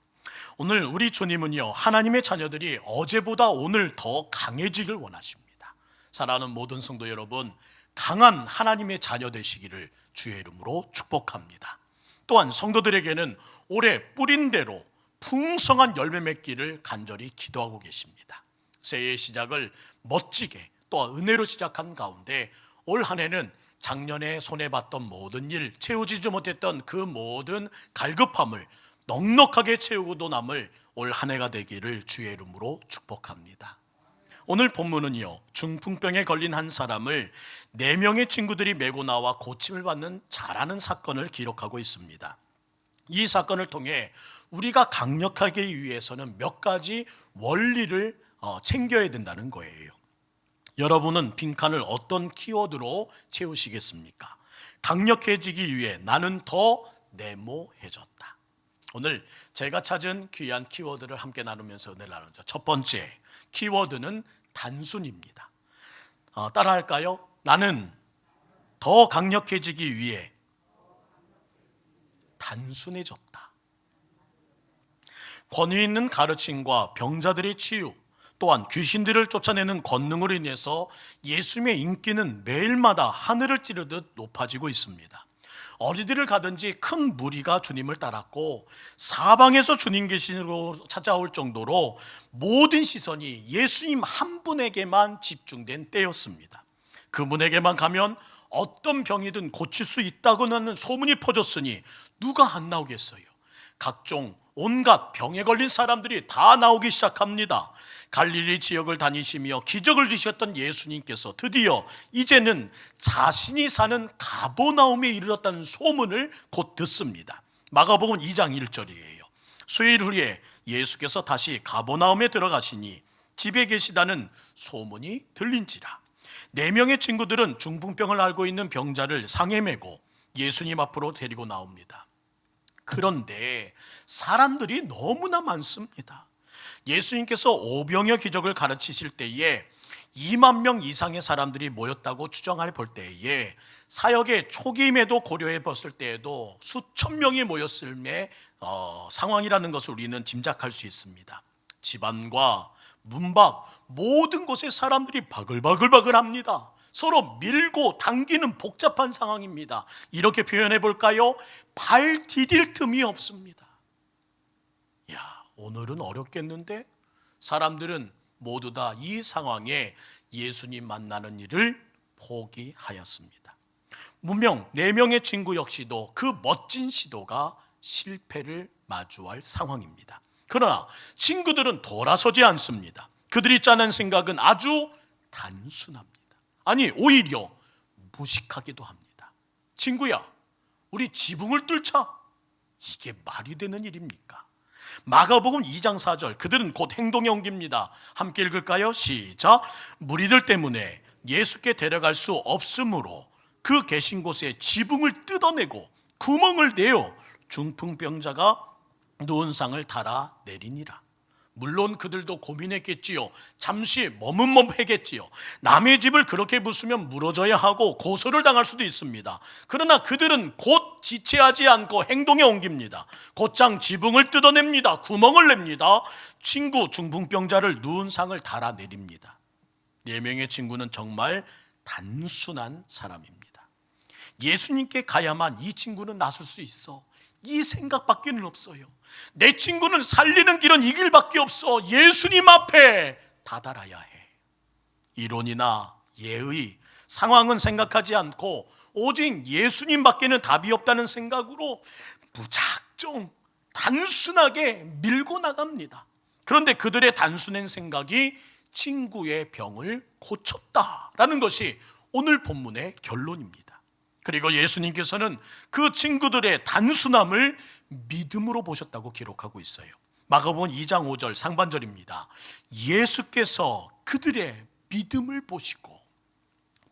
오늘 우리 주님은요, 하나님의 자녀들이 어제보다 오늘 더 강해지길 원하십니다. 사랑하는 모든 성도 여러분, 강한 하나님의 자녀 되시기를 주의 이름으로 축복합니다. 또한 성도들에게는 올해 뿌린 대로 풍성한 열매 맺기를 간절히 기도하고 계십니다. 새해의 시작을 멋지게 또 은혜로 시작한 가운데 올 한 해는 작년에 손해봤던 모든 일, 채워지지 못했던 그 모든 갈급함을 넉넉하게 채우고도 남을 올 한 해가 되기를 주의 이름으로 축복합니다. 오늘 본문은요, 중풍병에 걸린 한 사람을 4명의 친구들이 메고 나와 고침을 받는 잘하는 사건을 기록하고 있습니다. 이 사건을 통해 우리가 강력하게 위해서는 몇 가지 원리를 챙겨야 된다는 거예요. 여러분은 빈칸을 어떤 키워드로 채우시겠습니까? 강력해지기 위해 나는 더 네모해졌다. 오늘 제가 찾은 귀한 키워드를 함께 나누면서 은혜를 나누죠. 첫 번째 키워드는 단순입니다. 따라할까요? 나는 더 강력해지기 위해 단순해졌다. 권위 있는 가르침과 병자들의 치유, 또한 귀신들을 쫓아내는 권능으로 인해서 예수님의 인기는 매일마다 하늘을 찌르듯 높아지고 있습니다. 어디를 가든지 큰 무리가 주님을 따랐고 사방에서 주님 계시로 찾아올 정도로 모든 시선이 예수님 한 분에게만 집중된 때였습니다. 그분에게만 가면 어떤 병이든 고칠 수 있다고 하는 소문이 퍼졌으니 누가 안 나오겠어요? 각종 온갖 병에 걸린 사람들이 다 나오기 시작합니다. 갈릴리 지역을 다니시며 기적을 지셨던 예수님께서 드디어 이제는 자신이 사는 가버나움에 이르렀다는 소문을 곧 듣습니다. 마가복음 2장 1절이에요. 수일 후에 예수께서 다시 가버나움에 들어가시니 집에 계시다는 소문이 들린지라. 4명의 친구들은 중풍병을 앓고 있는 병자를 상에 메고 예수님 앞으로 데리고 나옵니다. 그런데 사람들이 너무나 많습니다. 예수님께서 오병이어 기적을 가르치실 때에 2만 명 이상의 사람들이 모였다고 추정해 볼 때에 사역의 초기임에도 고려해 봤을 때에도 수천 명이 모였을 상황이라는 것을 우리는 짐작할 수 있습니다. 집안과 문 밖 모든 곳에 사람들이 바글바글합니다. 서로 밀고 당기는 복잡한 상황입니다. 이렇게 표현해 볼까요? 발 디딜 틈이 없습니다. 야, 오늘은 어렵겠는데? 사람들은 모두 다 이 상황에 예수님 만나는 일을 포기하였습니다. 분명 4명의 친구 역시도 그 멋진 시도가 실패를 마주할 상황입니다. 그러나 친구들은 돌아서지 않습니다. 그들이 짜낸 생각은 아주 단순합니다. 아니, 오히려 무식하기도 합니다. 친구야, 우리 지붕을 뚫자. 이게 말이 되는 일입니까? 마가복음 2장 4절, 그들은 곧 행동에 옮깁니다. 함께 읽을까요? 시작. 무리들 때문에 예수께 데려갈 수 없으므로 그 계신 곳에 지붕을 뜯어내고 구멍을 내어 중풍병자가 누운 상을 달아 내리니라. 물론 그들도 고민했겠지요. 잠시 머뭇머뭇했겠지요. 남의 집을 그렇게 부수면 무너져야 하고 고소를 당할 수도 있습니다. 그러나 그들은 곧 지체하지 않고 행동에 옮깁니다. 곧장 지붕을 뜯어냅니다. 구멍을 냅니다. 친구 중풍병자를 누운 상을 달아 내립니다. 4명의 친구는 정말 단순한 사람입니다. 예수님께 가야만 이 친구는 나설 수 있어. 이 생각밖에는 없어요. 내 친구는 살리는 길은 이 길밖에 없어. 예수님 앞에 다다라야 해. 이론이나 예의, 상황은 생각하지 않고 오직 예수님밖에는 답이 없다는 생각으로 무작정 단순하게 밀고 나갑니다. 그런데 그들의 단순한 생각이 친구의 병을 고쳤다라는 것이 오늘 본문의 결론입니다. 그리고 예수님께서는 그 친구들의 단순함을 믿음으로 보셨다고 기록하고 있어요. 마가복음 2장 5절 상반절입니다. 예수께서 그들의 믿음을 보시고,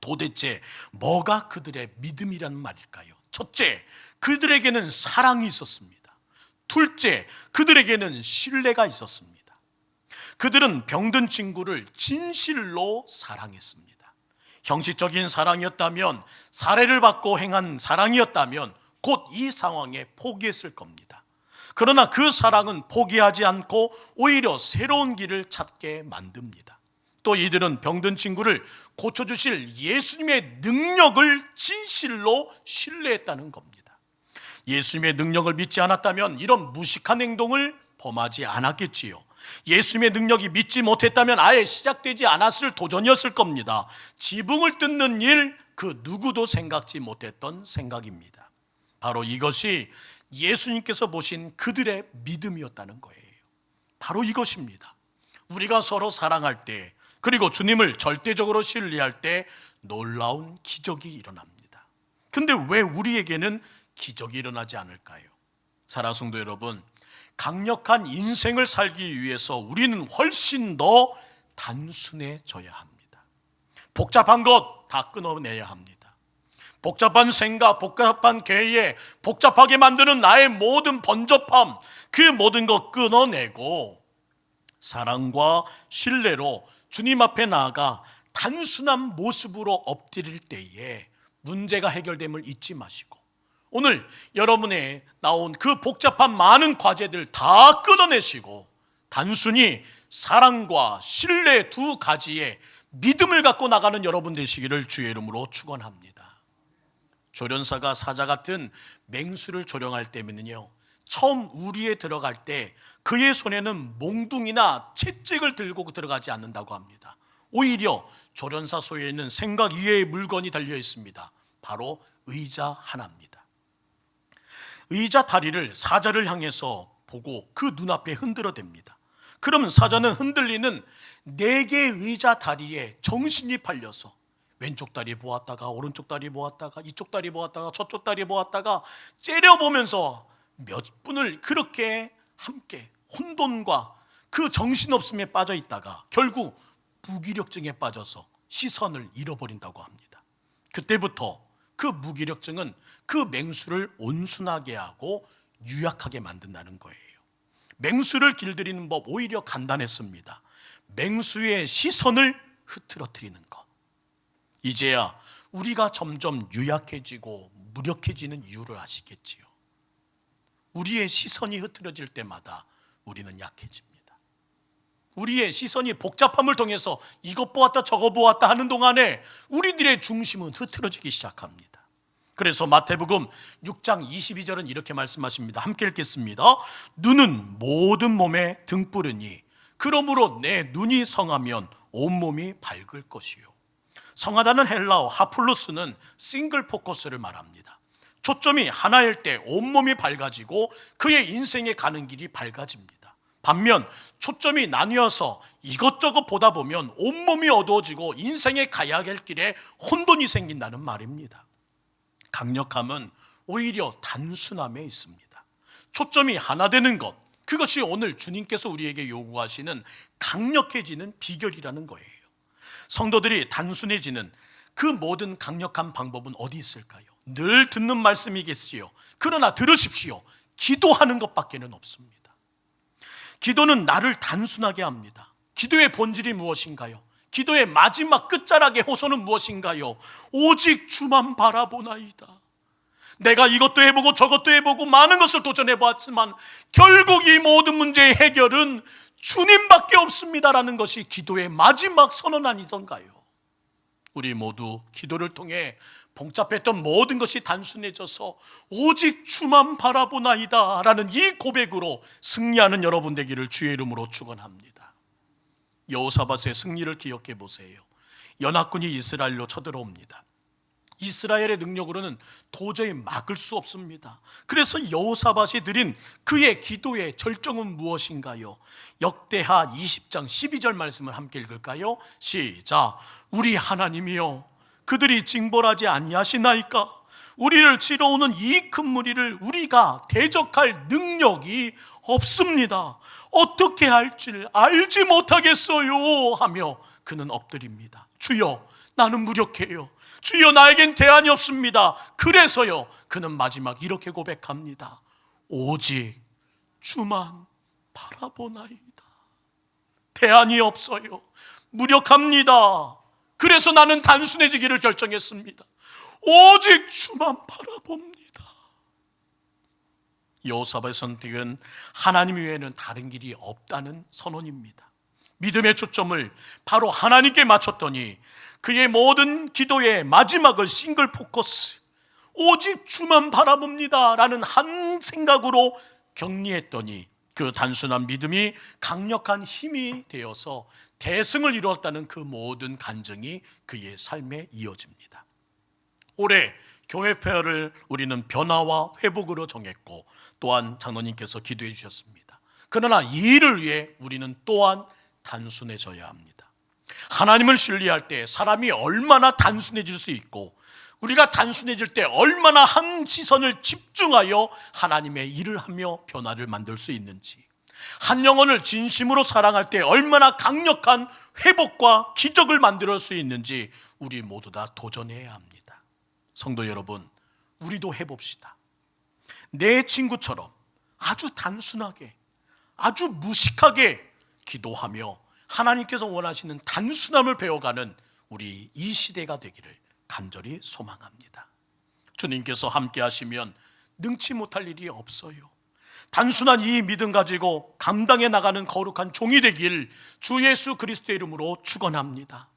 도대체 뭐가 그들의 믿음이라는 말일까요? 첫째, 그들에게는 사랑이 있었습니다. 둘째, 그들에게는 신뢰가 있었습니다. 그들은 병든 친구를 진실로 사랑했습니다. 형식적인 사랑이었다면, 사례를 받고 행한 사랑이었다면 곧 이 상황에 포기했을 겁니다. 그러나 그 사랑은 포기하지 않고 오히려 새로운 길을 찾게 만듭니다. 또 이들은 병든 친구를 고쳐주실 예수님의 능력을 진실로 신뢰했다는 겁니다. 예수님의 능력을 믿지 않았다면 이런 무식한 행동을 범하지 않았겠지요. 예수님의 능력이 믿지 못했다면 아예 시작되지 않았을 도전이었을 겁니다. 지붕을 뜯는 일, 그 누구도 생각지 못했던 생각입니다. 바로 이것이 예수님께서 보신 그들의 믿음이었다는 거예요. 바로 이것입니다. 우리가 서로 사랑할 때, 그리고 주님을 절대적으로 신뢰할 때 놀라운 기적이 일어납니다. 근데 왜 우리에게는 기적이 일어나지 않을까요? 사랑하는 성도 여러분, 강력한 인생을 살기 위해서 우리는 훨씬 더 단순해져야 합니다. 복잡한 것 다 끊어내야 합니다. 복잡한 생각, 복잡한 계획, 복잡하게 만드는 나의 모든 번잡함, 그 모든 것 끊어내고 사랑과 신뢰로 주님 앞에 나아가 단순한 모습으로 엎드릴 때에 문제가 해결됨을 잊지 마시고, 오늘 여러분의 나온 그 복잡한 많은 과제들 다 끊어내시고 단순히 사랑과 신뢰 두 가지의 믿음을 갖고 나가는 여러분 되시기를 주의 이름으로 축원합니다. 조련사가 사자 같은 맹수를 조령할 때면요, 처음 우리에 들어갈 때 그의 손에는 몽둥이나 채찍을 들고 들어가지 않는다고 합니다. 오히려 조련사 소에 있는 생각 이외의 물건이 달려 있습니다. 바로 의자 하나입니다. 의자 다리를 사자를 향해서 보고 그 눈앞에 흔들어댑니다. 그러면 사자는 흔들리는 4개의 의자 다리에 정신이 팔려서 왼쪽 다리 보았다가 오른쪽 다리 보았다가 이쪽 다리 보았다가 저쪽 다리 보았다가 째려보면서 몇 분을 그렇게 함께 혼돈과 그 정신없음에 빠져 있다가 결국 무기력증에 빠져서 시선을 잃어버린다고 합니다. 그때부터 그 무기력증은 그 맹수를 온순하게 하고 유약하게 만든다는 거예요. 맹수를 길들이는 법 오히려 간단했습니다. 맹수의 시선을 흐트러뜨리는 것. 이제야 우리가 점점 유약해지고 무력해지는 이유를 아시겠지요. 우리의 시선이 흐트러질 때마다 우리는 약해집니다. 우리의 시선이 복잡함을 통해서 이것 보았다 저것 보았다 하는 동안에 우리들의 중심은 흐트러지기 시작합니다. 그래서 마태복음 6장 22절은 이렇게 말씀하십니다. 함께 읽겠습니다. 눈은 모든 몸의 등불이니 그러므로 내 눈이 성하면 온몸이 밝을 것이요. 성하다는 헬라어 하플루스는 싱글 포커스를 말합니다. 초점이 하나일 때 온몸이 밝아지고 그의 인생에 가는 길이 밝아집니다. 반면 초점이 나뉘어서 이것저것 보다 보면 온몸이 어두워지고 인생에 가야 할 길에 혼돈이 생긴다는 말입니다. 강력함은 오히려 단순함에 있습니다. 초점이 하나 되는 것, 그것이 오늘 주님께서 우리에게 요구하시는 강력해지는 비결이라는 거예요. 성도들이 단순해지는 그 모든 강력한 방법은 어디 있을까요? 늘 듣는 말씀이겠지요. 그러나 들으십시오. 기도하는 것밖에는 없습니다. 기도는 나를 단순하게 합니다. 기도의 본질이 무엇인가요? 기도의 마지막 끝자락의 호소는 무엇인가요? 오직 주만 바라보나이다. 내가 이것도 해보고 저것도 해보고 많은 것을 도전해보았지만 결국 이 모든 문제의 해결은 주님밖에 없습니다라는 것이 기도의 마지막 선언 아니던가요? 우리 모두 기도를 통해 복잡했던 모든 것이 단순해져서 오직 주만 바라보나이다 라는 이 고백으로 승리하는 여러분 되기를 주의 이름으로 축원합니다. 여호사밧의 승리를 기억해 보세요. 연합군이 이스라엘로 쳐들어옵니다. 이스라엘의 능력으로는 도저히 막을 수 없습니다. 그래서 여호사밧이 드린 그의 기도의 절정은 무엇인가요? 역대하 20장 12절 말씀을 함께 읽을까요? 시작. 우리 하나님이여, 그들이 징벌하지 아니하시나이까? 우리를 치러 오는 이 큰 무리를 우리가 대적할 능력이 없습니다. 어떻게 할지를 알지 못하겠어요 하며 그는 엎드립니다. 주여, 나는 무력해요. 주여, 나에겐 대안이 없습니다. 그래서요, 그는 마지막 이렇게 고백합니다. 오직 주만 바라보나이다. 대안이 없어요. 무력합니다. 그래서 나는 단순해지기를 결정했습니다. 오직 주만 바라봅니다. 여호사밧의 선택은 하나님 외에는 다른 길이 없다는 선언입니다. 믿음의 초점을 바로 하나님께 맞췄더니 그의 모든 기도의 마지막을 싱글 포커스, 오직 주만 바라봅니다 라는 한 생각으로 격리했더니 그 단순한 믿음이 강력한 힘이 되어서 대승을 이루었다는 그 모든 간증이 그의 삶에 이어집니다. 올해 교회 폐허를 우리는 변화와 회복으로 정했고, 또한 장로님께서 기도해 주셨습니다. 그러나 이 일을 위해 우리는 또한 단순해져야 합니다. 하나님을 신뢰할 때 사람이 얼마나 단순해질 수 있고, 우리가 단순해질 때 얼마나 한 시선을 집중하여 하나님의 일을 하며 변화를 만들 수 있는지, 한 영혼을 진심으로 사랑할 때 얼마나 강력한 회복과 기적을 만들 수 있는지 우리 모두 다 도전해야 합니다. 성도 여러분, 우리도 해봅시다. 내 친구처럼 아주 단순하게, 아주 무식하게 기도하며 하나님께서 원하시는 단순함을 배워가는 우리 이 시대가 되기를 간절히 소망합니다. 주님께서 함께 하시면 능치 못할 일이 없어요. 단순한 이 믿음 가지고 감당해 나가는 거룩한 종이 되길 주 예수 그리스도의 이름으로 축원합니다.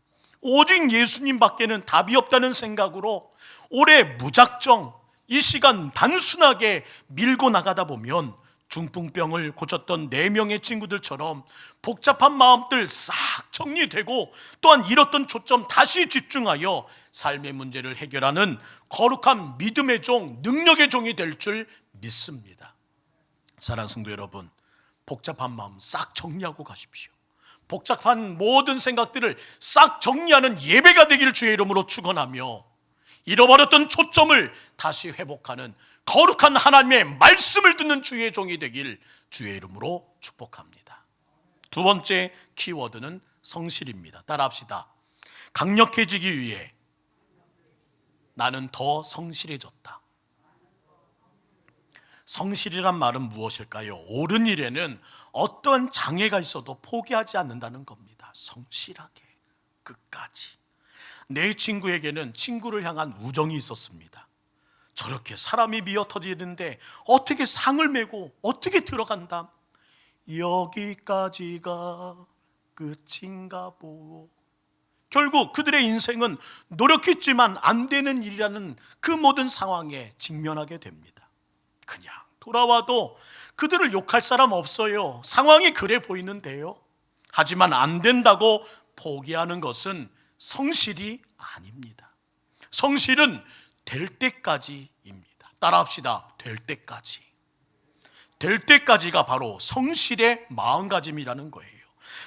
오직 예수님 밖에는 답이 없다는 생각으로 올해 무작정 이 시간 단순하게 밀고 나가다 보면 중풍병을 고쳤던 4명의 친구들처럼 복잡한 마음들 싹 정리되고, 또한 잃었던 초점 다시 집중하여 삶의 문제를 해결하는 거룩한 믿음의 종, 능력의 종이 될 줄 믿습니다. 사랑하는 성도 여러분, 복잡한 마음 싹 정리하고 가십시오. 복잡한 모든 생각들을 싹 정리하는 예배가 되기를 주의 이름으로 축원하며, 잃어버렸던 초점을 다시 회복하는 거룩한 하나님의 말씀을 듣는 주의 종이 되길 주의 이름으로 축복합니다. 두 번째 키워드는 성실입니다. 따라합시다. 강력해지기 위해 나는 더 성실해졌다. 성실이란 말은 무엇일까요? 옳은 일에는 어떠한 장애가 있어도 포기하지 않는다는 겁니다. 성실하게 끝까지. 내 친구에게는 친구를 향한 우정이 있었습니다. 저렇게 사람이 미어 터지는데 어떻게 상을 메고 어떻게 들어간다? 여기까지가 끝인가 보. 결국 그들의 인생은 노력했지만 안 되는 일이라는 그 모든 상황에 직면하게 됩니다. 그냥 돌아와도 그들을 욕할 사람 없어요. 상황이 그래 보이는데요. 하지만 안 된다고 포기하는 것은 성실이 아닙니다. 성실은 될 때까지입니다. 따라합시다. 될 때까지. 될 때까지가 바로 성실의 마음가짐이라는 거예요.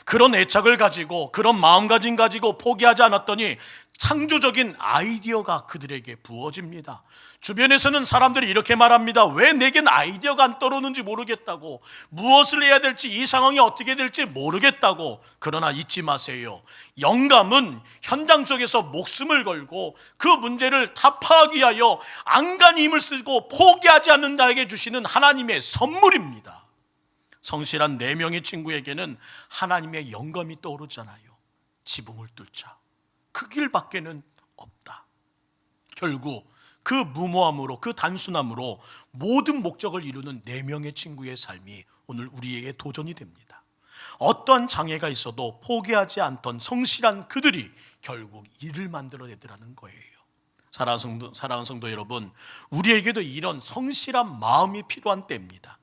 그런 애착을 가지고, 그런 마음가짐 가지고 포기하지 않았더니 창조적인 아이디어가 그들에게 부어집니다. 주변에서는 사람들이 이렇게 말합니다. 왜 내겐 아이디어가 안 떠오르는지 모르겠다고, 무엇을 해야 될지, 이 상황이 어떻게 될지 모르겠다고. 그러나 잊지 마세요. 영감은 현장 속에서 목숨을 걸고 그 문제를 타파하기 위하여 안간히 힘을 쓰고 포기하지 않는 자에게 주시는 하나님의 선물입니다. 성실한 4명의 친구에게는 하나님의 영감이 떠오르잖아요. 지붕을 뚫자. 그 길밖에는 없다. 결국 그 무모함으로, 그 단순함으로 모든 목적을 이루는 4명의 친구의 삶이 오늘 우리에게 도전이 됩니다. 어떠한 장애가 있어도 포기하지 않던 성실한 그들이 결국 일을 만들어내더라는 거예요. 사랑하는 성도 여러분, 우리에게도 이런 성실한 마음이 필요한 때입니다.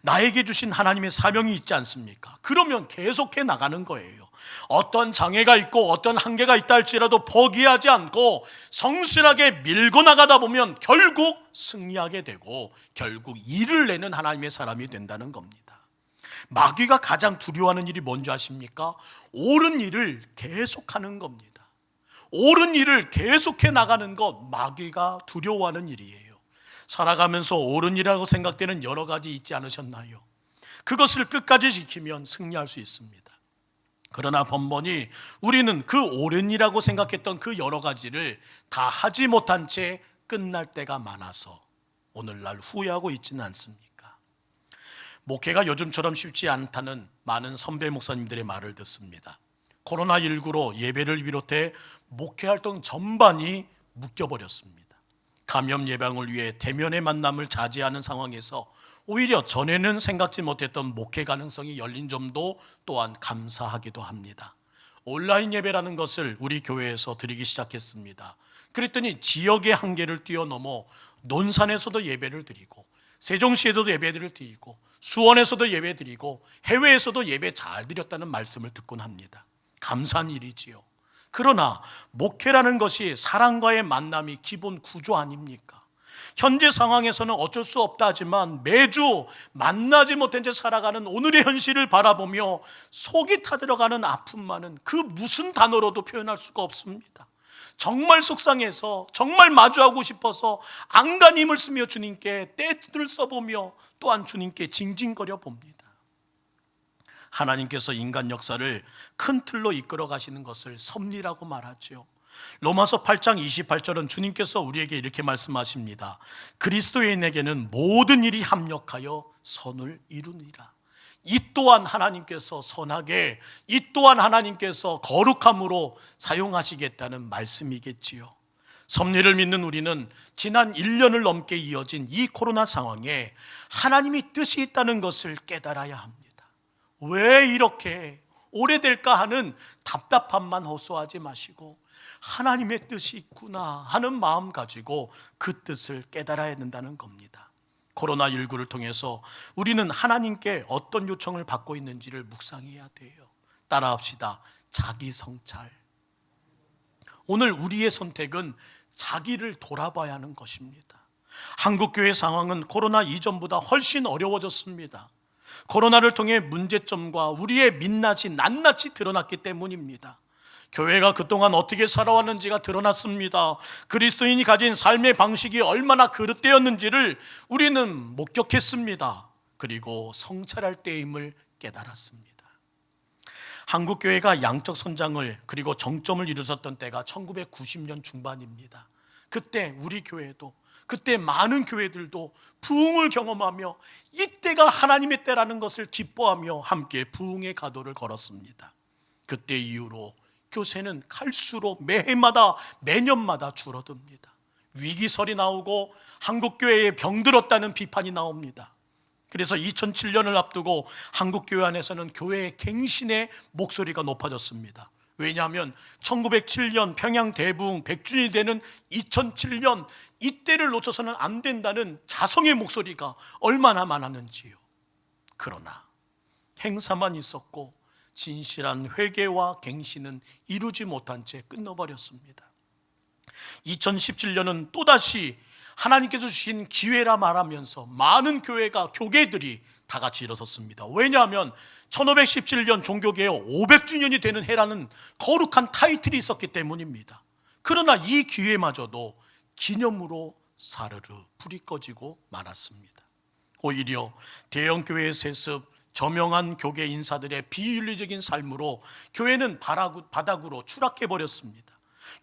나에게 주신 하나님의 사명이 있지 않습니까? 그러면 계속해 나가는 거예요. 어떤 장애가 있고 어떤 한계가 있다 할지라도 포기하지 않고 성실하게 밀고 나가다 보면 결국 승리하게 되고 결국 일을 내는 하나님의 사람이 된다는 겁니다. 마귀가 가장 두려워하는 일이 뭔지 아십니까? 옳은 일을 계속하는 겁니다. 옳은 일을 계속해 나가는 것, 마귀가 두려워하는 일이에요. 살아가면서 옳은 일이라고 생각되는 여러 가지 있지 않으셨나요? 그것을 끝까지 지키면 승리할 수 있습니다. 그러나 번번이 우리는 그 옳은 일이라고 생각했던 그 여러 가지를 다 하지 못한 채 끝날 때가 많아서 오늘날 후회하고 있지는 않습니까? 목회가 요즘처럼 쉽지 않다는 많은 선배 목사님들의 말을 듣습니다. 코로나19로 예배를 비롯해 목회활동 전반이 묶여버렸습니다. 감염 예방을 위해 대면의 만남을 자제하는 상황에서 오히려 전에는 생각지 못했던 목회 가능성이 열린 점도 또한 감사하기도 합니다. 온라인 예배라는 것을 우리 교회에서 드리기 시작했습니다. 그랬더니 지역의 한계를 뛰어넘어 논산에서도 예배를 드리고 세종시에서도 예배를 드리고 수원에서도 예배 드리고 해외에서도 예배 잘 드렸다는 말씀을 듣곤 합니다. 감사한 일이지요. 그러나 목회라는 것이 사람과의 만남이 기본 구조 아닙니까? 현재 상황에서는 어쩔 수 없다 하지만 매주 만나지 못한 채 살아가는 오늘의 현실을 바라보며 속이 타들어가는 아픔만은 그 무슨 단어로도 표현할 수가 없습니다. 정말 속상해서 정말 마주하고 싶어서 안간 힘을 쓰며 주님께 떼를 써보며 또한 주님께 징징거려 봅니다. 하나님께서 인간 역사를 큰 틀로 이끌어 가시는 것을 섭리라고 말하죠. 로마서 8장 28절은 주님께서 우리에게 이렇게 말씀하십니다. 그리스도인에게는 모든 일이 합력하여 선을 이루니라. 이 또한 하나님께서 선하게, 이 또한 하나님께서 거룩함으로 사용하시겠다는 말씀이겠지요. 섭리를 믿는 우리는 지난 1년을 넘게 이어진 이 코로나 상황에 하나님이 뜻이 있다는 것을 깨달아야 합니다. 왜 이렇게 오래될까 하는 답답함만 호소하지 마시고 하나님의 뜻이 있구나 하는 마음 가지고 그 뜻을 깨달아야 된다는 겁니다. 코로나19를 통해서 우리는 하나님께 어떤 요청을 받고 있는지를 묵상해야 돼요. 따라합시다. 자기 성찰. 오늘 우리의 선택은 자기를 돌아봐야 하는 것입니다. 한국교회 상황은 코로나 이전보다 훨씬 어려워졌습니다. 코로나를 통해 문제점과 우리의 민낯이 낱낱이 드러났기 때문입니다. 교회가 그동안 어떻게 살아왔는지가 드러났습니다. 그리스도인이 가진 삶의 방식이 얼마나 그릇되었는지를 우리는 목격했습니다. 그리고 성찰할 때임을 깨달았습니다. 한국교회가 양적 선장을 그리고 정점을 이루었던 때가 1990년 중반입니다. 그때 우리 교회도 그때 많은 교회들도 부흥을 경험하며 이때가 하나님의 때라는 것을 기뻐하며 함께 부흥의 가도를 걸었습니다. 그때 이후로 교세는 갈수록 매해마다 매년마다 줄어듭니다. 위기설이 나오고 한국교회에 병들었다는 비판이 나옵니다. 그래서 2007년을 앞두고 한국교회 안에서는 교회의 갱신의 목소리가 높아졌습니다. 왜냐하면 1907년 평양 대부흥 100주년이 되는 2007년 이때를 놓쳐서는 안 된다는 자성의 목소리가 얼마나 많았는지요. 그러나 행사만 있었고 진실한 회개와 갱신은 이루지 못한 채 끝나버렸습니다. 2017년은 또다시 하나님께서 주신 기회라 말하면서 많은 교회들이 다 같이 일어섰습니다. 왜냐하면 1517년 종교개혁 500주년이 되는 해라는 거룩한 타이틀이 있었기 때문입니다. 그러나 이 기회마저도 기념으로 사르르 불이 꺼지고 말았습니다. 오히려 대형교회의 세습, 저명한 교계 인사들의 비윤리적인 삶으로 교회는 바닥으로 추락해버렸습니다.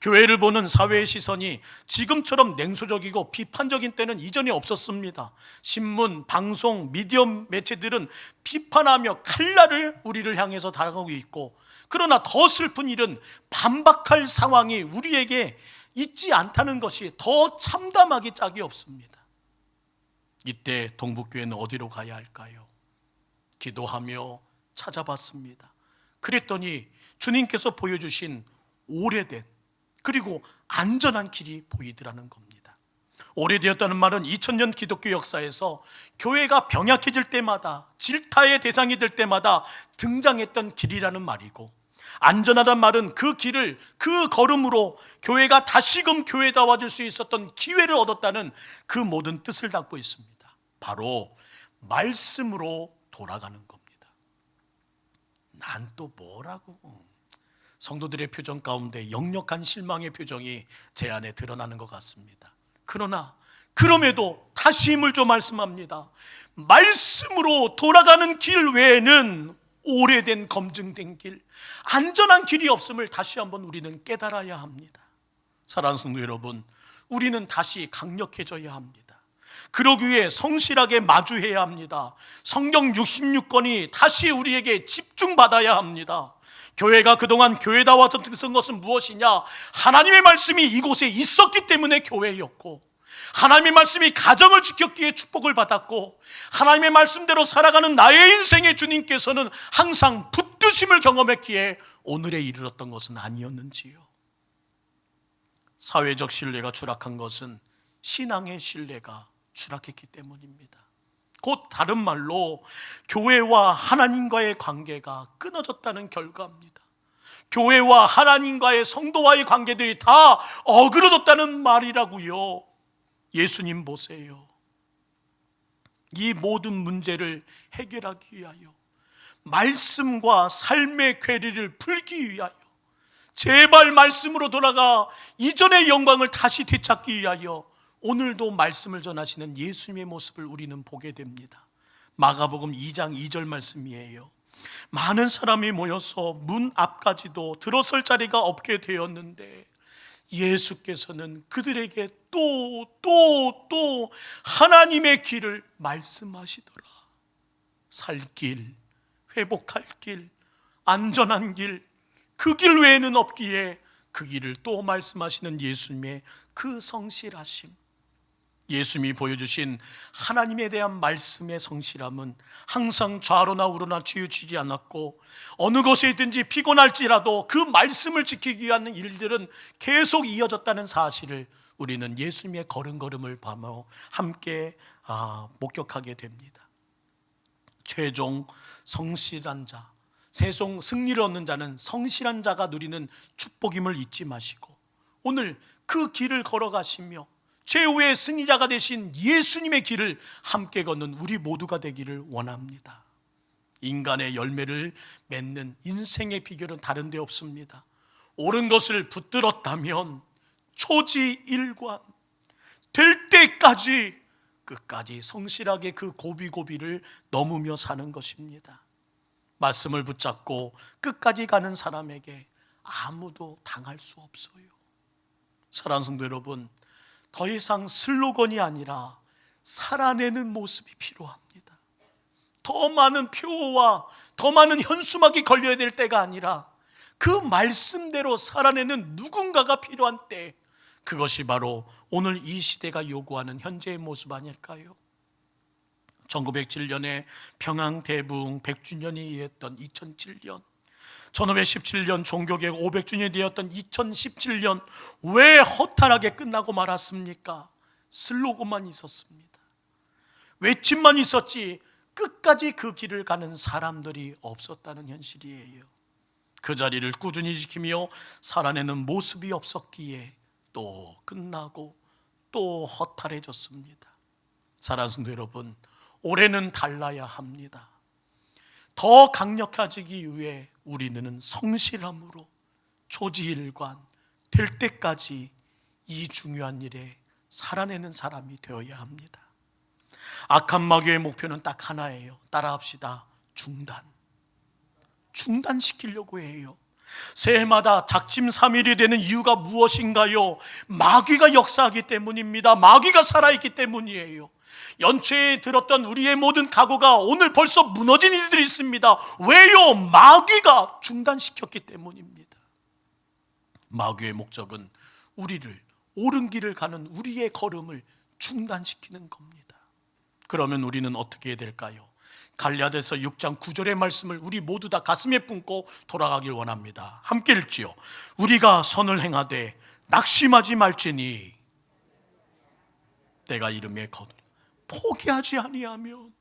교회를 보는 사회의 시선이 지금처럼 냉소적이고 비판적인 때는 이전에 없었습니다. 신문, 방송, 미디어 매체들은 비판하며 칼날을 우리를 향해서 달아가고 있고, 그러나 더 슬픈 일은 반박할 상황이 우리에게 있지 않다는 것이 더 참담하기 짝이 없습니다. 이때 동북교회는 어디로 가야 할까요? 기도하며 찾아봤습니다. 그랬더니 주님께서 보여주신 오래된 그리고 안전한 길이 보이더라는 겁니다. 오래되었다는 말은 2000년 기독교 역사에서 교회가 병약해질 때마다, 질타의 대상이 될 때마다 등장했던 길이라는 말이고, 안전하단 말은 그 길을, 그 걸음으로 교회가 다시금 교회다워질 수 있었던 기회를 얻었다는 그 모든 뜻을 담고 있습니다. 바로 말씀으로 돌아가는 겁니다. 난 또 뭐라고? 성도들의 표정 가운데 역력한 실망의 표정이 제 안에 드러나는 것 같습니다. 그러나 그럼에도 다시 힘을 줘 말씀합니다. 말씀으로 돌아가는 길 외에는 오래된 검증된 길, 안전한 길이 없음을 다시 한번 우리는 깨달아야 합니다. 사랑하는 성도 여러분, 우리는 다시 강력해져야 합니다. 그러기 위해 성실하게 마주해야 합니다. 성경 66권이 다시 우리에게 집중받아야 합니다. 교회가 그동안 교회다웠던 것은 무엇이냐? 하나님의 말씀이 이곳에 있었기 때문에 교회였고, 하나님의 말씀이 가정을 지켰기에 축복을 받았고, 하나님의 말씀대로 살아가는 나의 인생의 주님께서는 항상 붙드심을 경험했기에 오늘에 이르렀던 것은 아니었는지요? 사회적 신뢰가 추락한 것은 신앙의 신뢰가 추락했기 때문입니다. 곧 다른 말로 교회와 하나님과의 관계가 끊어졌다는 결과입니다. 교회와 하나님과의, 성도와의 관계들이 다 어그러졌다는 말이라고요. 예수님 보세요. 이 모든 문제를 해결하기 위하여, 말씀과 삶의 괴리를 풀기 위하여, 제발 말씀으로 돌아가 이전의 영광을 다시 되찾기 위하여 오늘도 말씀을 전하시는 예수님의 모습을 우리는 보게 됩니다. 마가복음 2장 2절 말씀이에요. 많은 사람이 모여서 문 앞까지도 들어설 자리가 없게 되었는데 예수께서는 그들에게 또 하나님의 길을 말씀하시더라. 살 길, 회복할 길, 안전한 길, 그 길 외에는 없기에 그 길을 또 말씀하시는 예수님의 그 성실하심, 예수님이 보여주신 하나님에 대한 말씀의 성실함은 항상 좌로나 우로나 치우치지 않았고, 어느 곳에 있든지 피곤할지라도 그 말씀을 지키기 위한 일들은 계속 이어졌다는 사실을 우리는 예수님의 걸음걸음을 보며 함께 목격하게 됩니다. 최종 성실한 자, 세종 승리를 얻는 자는 성실한 자가 누리는 축복임을 잊지 마시고, 오늘 그 길을 걸어가시며 최후의 승리자가 되신 예수님의 길을 함께 걷는 우리 모두가 되기를 원합니다. 인간의 열매를 맺는 인생의 비결은 다른 데 없습니다. 옳은 것을 붙들었다면 초지일관, 될 때까지 끝까지 성실하게 그 고비고비를 넘으며 사는 것입니다. 말씀을 붙잡고 끝까지 가는 사람에게 아무도 당할 수 없어요. 사랑하는 성도 여러분, 더 이상 슬로건이 아니라 살아내는 모습이 필요합니다. 더 많은 표어와 더 많은 현수막이 걸려야 될 때가 아니라 그 말씀대로 살아내는 누군가가 필요한 때, 그것이 바로 오늘 이 시대가 요구하는 현재의 모습 아닐까요? 1907년에 평양대붕 100주년이 되었던 2007년, 1517년 종교개혁 500주년이 되었던 2017년, 왜 허탈하게 끝나고 말았습니까? 슬로건만 있었습니다. 외침만 있었지 끝까지 그 길을 가는 사람들이 없었다는 현실이에요. 그 자리를 꾸준히 지키며 살아내는 모습이 없었기에 또 끝나고 또 허탈해졌습니다. 사랑하는 성도 여러분, 올해는 달라야 합니다. 더 강력해지기 위해 우리는 성실함으로 초지일관, 될 때까지 이 중요한 일에 살아내는 사람이 되어야 합니다. 악한 마귀의 목표는 딱 하나예요. 따라합시다. 중단시키려고 해요. 새해마다 작심삼일이 되는 이유가 무엇인가요? 마귀가 역사하기 때문입니다. 마귀가 살아있기 때문이에요. 연초에 들었던 우리의 모든 각오가 오늘 벌써 무너진 일들이 있습니다. 왜요? 마귀가 중단시켰기 때문입니다. 마귀의 목적은 우리를, 옳은 길을 가는 우리의 걸음을 중단시키는 겁니다. 그러면 우리는 어떻게 해야 될까요? 갈라디아서 6장 9절의 말씀을 우리 모두 다 가슴에 품고 돌아가길 원합니다. 함께 읽지요. 우리가 선을 행하되 낙심하지 말지니 때가 이름에 거두리. 포기하지 아니하면,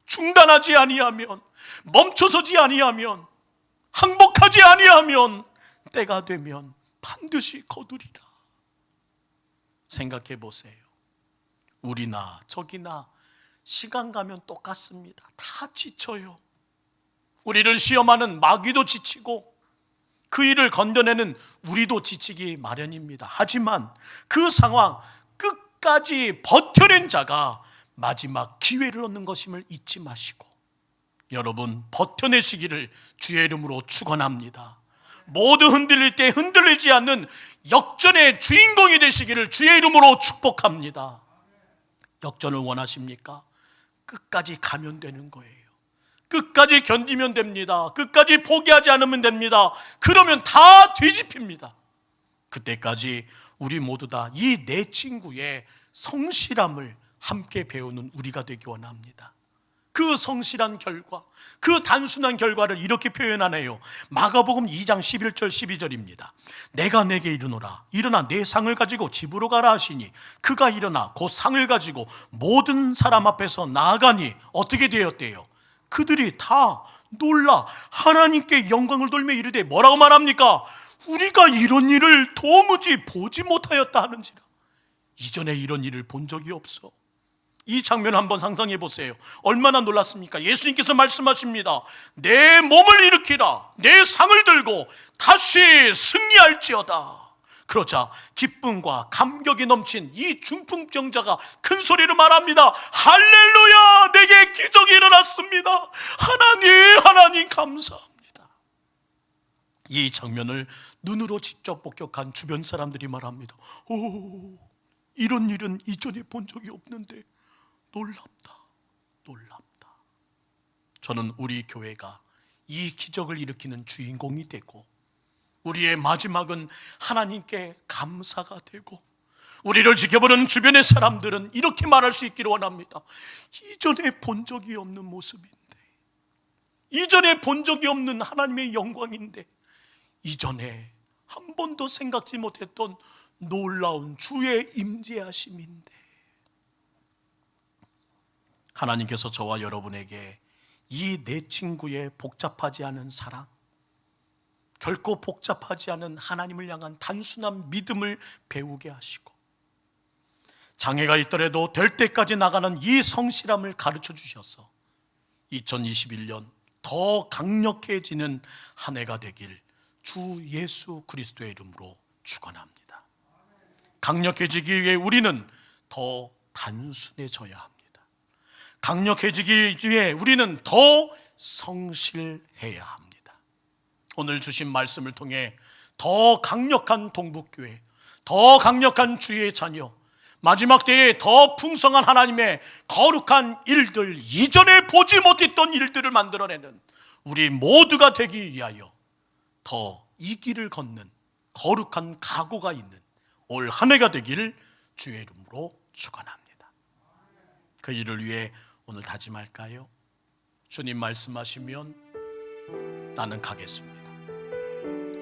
중단하지 아니하면, 멈춰서지 아니하면, 항복하지 아니하면 때가 되면 반드시 거두리라. 생각해 보세요. 우리나 저기나 시간 가면 똑같습니다. 다 지쳐요. 우리를 시험하는 마귀도 지치고 그 일을 건져내는 우리도 지치기 마련입니다. 하지만 그 상황 끝까지 버텨낸 자가 마지막 기회를 얻는 것임을 잊지 마시고, 여러분 버텨내시기를 주의 이름으로 축원합니다. 모두 흔들릴 때 흔들리지 않는 역전의 주인공이 되시기를 주의 이름으로 축복합니다. 역전을 원하십니까? 끝까지 가면 되는 거예요. 끝까지 견디면 됩니다. 끝까지 포기하지 않으면 됩니다. 그러면 다 뒤집힙니다. 그때까지 우리 모두 다 이 내 친구의 성실함을 함께 배우는 우리가 되기 원합니다. 그 성실한 결과, 그 단순한 결과를 이렇게 표현하네요. 마가복음 2장 11절 12절입니다. 내가 내게 이르노라, 일어나 내 상을 가지고 집으로 가라 하시니 그가 일어나 곧 상을 가지고 모든 사람 앞에서 나아가니 어떻게 되었대요? 그들이 다 놀라 하나님께 영광을 돌며 이르되 뭐라고 말합니까? 우리가 이런 일을 도무지 보지 못하였다 하는지라. 이전에 이런 일을 본 적이 없어. 이 장면 한번 상상해 보세요. 얼마나 놀랐습니까? 예수님께서 말씀하십니다. 내 몸을 일으키라, 내 상을 들고 다시 승리할지어다. 그러자 기쁨과 감격이 넘친 이 중풍병자가 큰 소리로 말합니다. 할렐루야, 내게 기적이 일어났습니다. 하나님 감사합니다. 이 장면을 눈으로 직접 목격한 주변 사람들이 말합니다. 오, 이런 일은 이전에 본 적이 없는데 놀랍다. 저는 우리 교회가 이 기적을 일으키는 주인공이 되고, 우리의 마지막은 하나님께 감사가 되고, 우리를 지켜보는 주변의 사람들은 이렇게 말할 수 있기를 원합니다. 이전에 본 적이 없는 모습인데, 이전에 본 적이 없는 하나님의 영광인데, 이전에 한 번도 생각지 못했던 놀라운 주의 임재하심인데, 하나님께서 저와 여러분에게 이 내 친구의 복잡하지 않은 사랑, 결코 복잡하지 않은 하나님을 향한 단순한 믿음을 배우게 하시고, 장애가 있더라도 될 때까지 나가는 이 성실함을 가르쳐 주셔서 2021년 더 강력해지는 한 해가 되길 주 예수 그리스도의 이름으로 축원합니다. 강력해지기 위해 우리는 더 단순해져야 합니다. 강력해지기 위해 우리는 더 성실해야 합니다. 오늘 주신 말씀을 통해 더 강력한 동북교회, 더 강력한 주의 자녀, 마지막 때에 더 풍성한 하나님의 거룩한 일들, 이전에 보지 못했던 일들을 만들어내는 우리 모두가 되기 위하여 더 이 길을 걷는 거룩한 각오가 있는 올 한 해가 되기를 주의 이름으로 축원합니다. 그 일을 위해 오늘 다짐할까요? 주님 말씀하시면 나는 가겠습니다.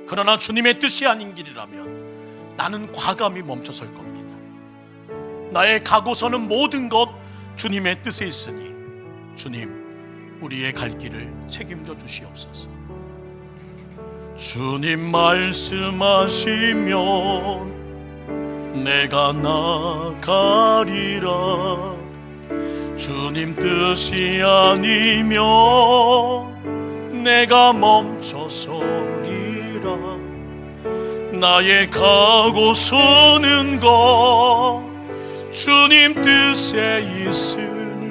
그러나 주님의 뜻이 아닌 길이라면 나는 과감히 멈춰설 겁니다. 나의 가고서는 모든 것 주님의 뜻에 있으니 주님, 우리의 갈 길을 책임져 주시옵소서. 주님 말씀하시면 내가 나가리라. 주님 뜻이 아니면 내가 멈춰서리라. 나의 가고 서는 것 주님 뜻에 있으니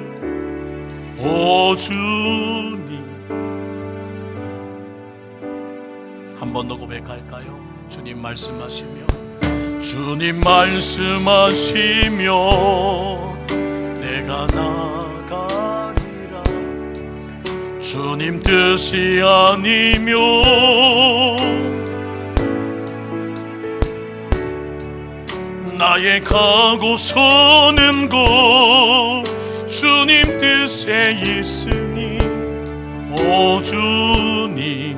오 주님. 한 번 더 고백할까요? 주님 말씀하시면, 주님 말씀하시면 내가 나가리라. 주님 뜻이 아니면 나의 가고 서는 곳 주님 뜻에 있으니 오 주님,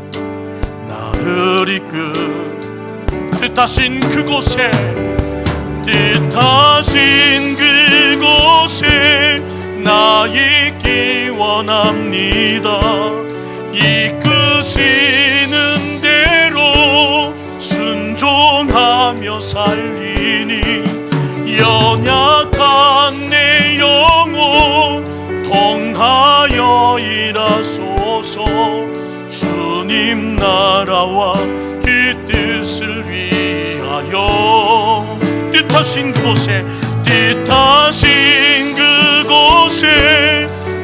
나를 이끌 뜻하신 그곳에 뜻하신 그곳에 나 있기 원합니다. 이끄시는 대로 순종하며 살리니 연약한 내 영혼 통하여 일하소서. 주님 나라와 그 뜻을 위하여 뜻하신 그곳에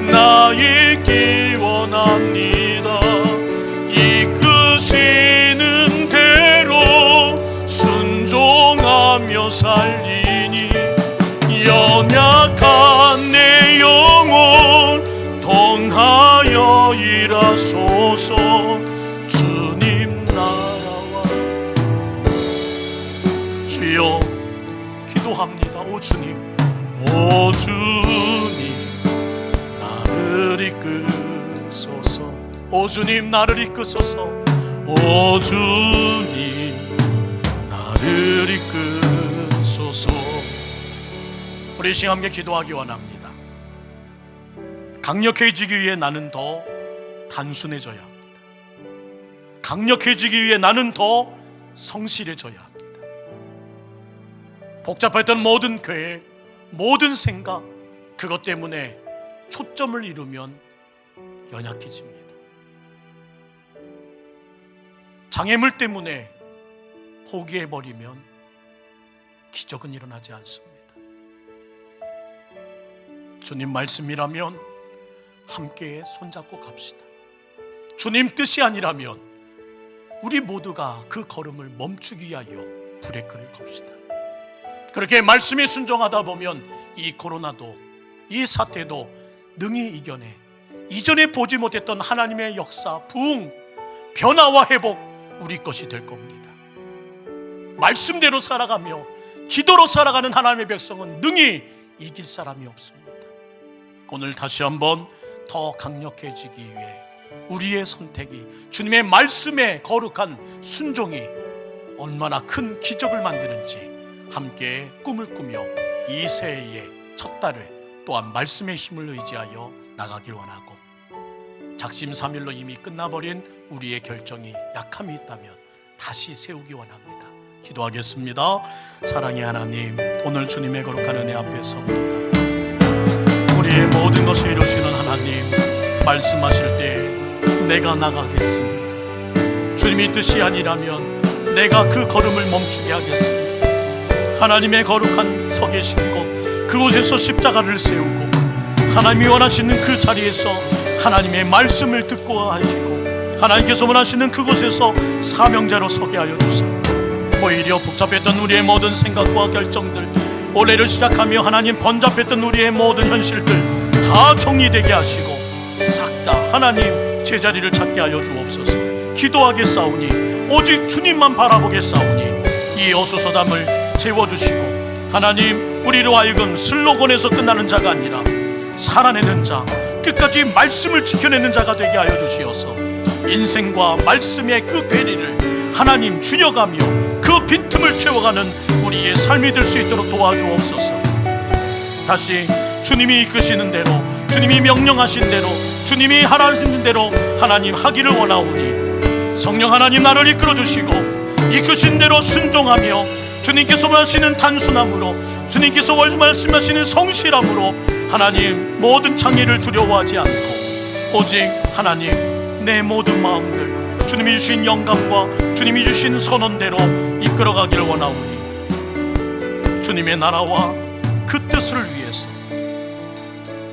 나 있기 원합니다. 이끄시는 대로 순종하며 살리니 연약한 내 영혼 통하여 일하소서. 주님 나라와 주여 기도합니다. 오 주님, 오 주님 나를 이끄소서. 오 주님 나를 이끄소서. 오 주님 나를 이끄소서. 우리 시간 함께 기도하기 원합니다. 강력해지기 위해 나는 더 단순해져야 합니다. 강력해지기 위해 나는 더 성실해져야 합니다. 복잡했던 모든 계획, 모든 생각, 그것 때문에 초점을 잃으면 연약해집니다. 장애물 때문에 포기해버리면 기적은 일어나지 않습니다. 주님 말씀이라면 함께 손잡고 갑시다. 주님 뜻이 아니라면 우리 모두가 그 걸음을 멈추기 위하여 브레이크를 겁시다. 그렇게 말씀에 순종하다 보면 이 코로나도, 이 사태도 능히 이겨내 이전에 보지 못했던 하나님의 역사, 부흥, 변화와 회복 우리 것이 될 겁니다. 말씀대로 살아가며 기도로 살아가는 하나님의 백성은 능히 이길 사람이 없습니다. 오늘 다시 한번 더 강력해지기 위해 우리의 선택이, 주님의 말씀에 거룩한 순종이 얼마나 큰 기적을 만드는지 함께 꿈을 꾸며 이 새해의 첫 달을 또한 말씀의 힘을 의지하여 나가길 원하고, 작심삼일로 이미 끝나버린 우리의 결정이 약함이 있다면 다시 세우기 원합니다. 기도하겠습니다. 사랑의 하나님, 오늘 주님의 거룩한 은혜 앞에 섭니다. 우리의 모든 것을 이루시는 하나님, 말씀하실 때 내가 나가겠습니다. 주님의 뜻이 아니라면 내가 그 걸음을 멈추게 하겠습니다. 하나님의 거룩한 서 계신 곳, 그곳에서 십자가를 세우고 하나님이 원하시는 그 자리에서 하나님의 말씀을 듣고 하시고 하나님께서 원하시는 그곳에서 사명자로 서게 하여 주세요. 오히려 복잡했던 우리의 모든 생각과 결정들, 올해를 시작하며 하나님 번잡했던 우리의 모든 현실들 다 정리되게 하시고 싹 다 하나님 제자리를 찾게 하여 주옵소서. 기도하겠사오니 오직 주님만 바라보겠사오니 이 어수선함을 채워주시고 하나님, 우리로 하여금 슬로건에서 끝나는 자가 아니라 살아내는 자, 끝까지 말씀을 지켜내는 자가 되게 하여 주시어서 인생과 말씀의 그 괴리를 하나님 줄여가며 그 빈틈을 채워가는 우리의 삶이 될 수 있도록 도와주옵소서. 다시 주님이 이끄시는 대로, 주님이 명령하신 대로, 주님이 하라는 대로 하나님 하기를 원하오니 성령 하나님 나를 이끌어주시고 이끄신 대로 순종하며 주님께서 원하시는 단순함으로, 주님께서 말씀하시는 성실함으로 하나님 모든 장애를 두려워하지 않고 오직 하나님 내 모든 마음들 주님이 주신 영감과 주님이 주신 선언대로 이끌어가기를 원하오니 주님의 나라와 그 뜻을 위해서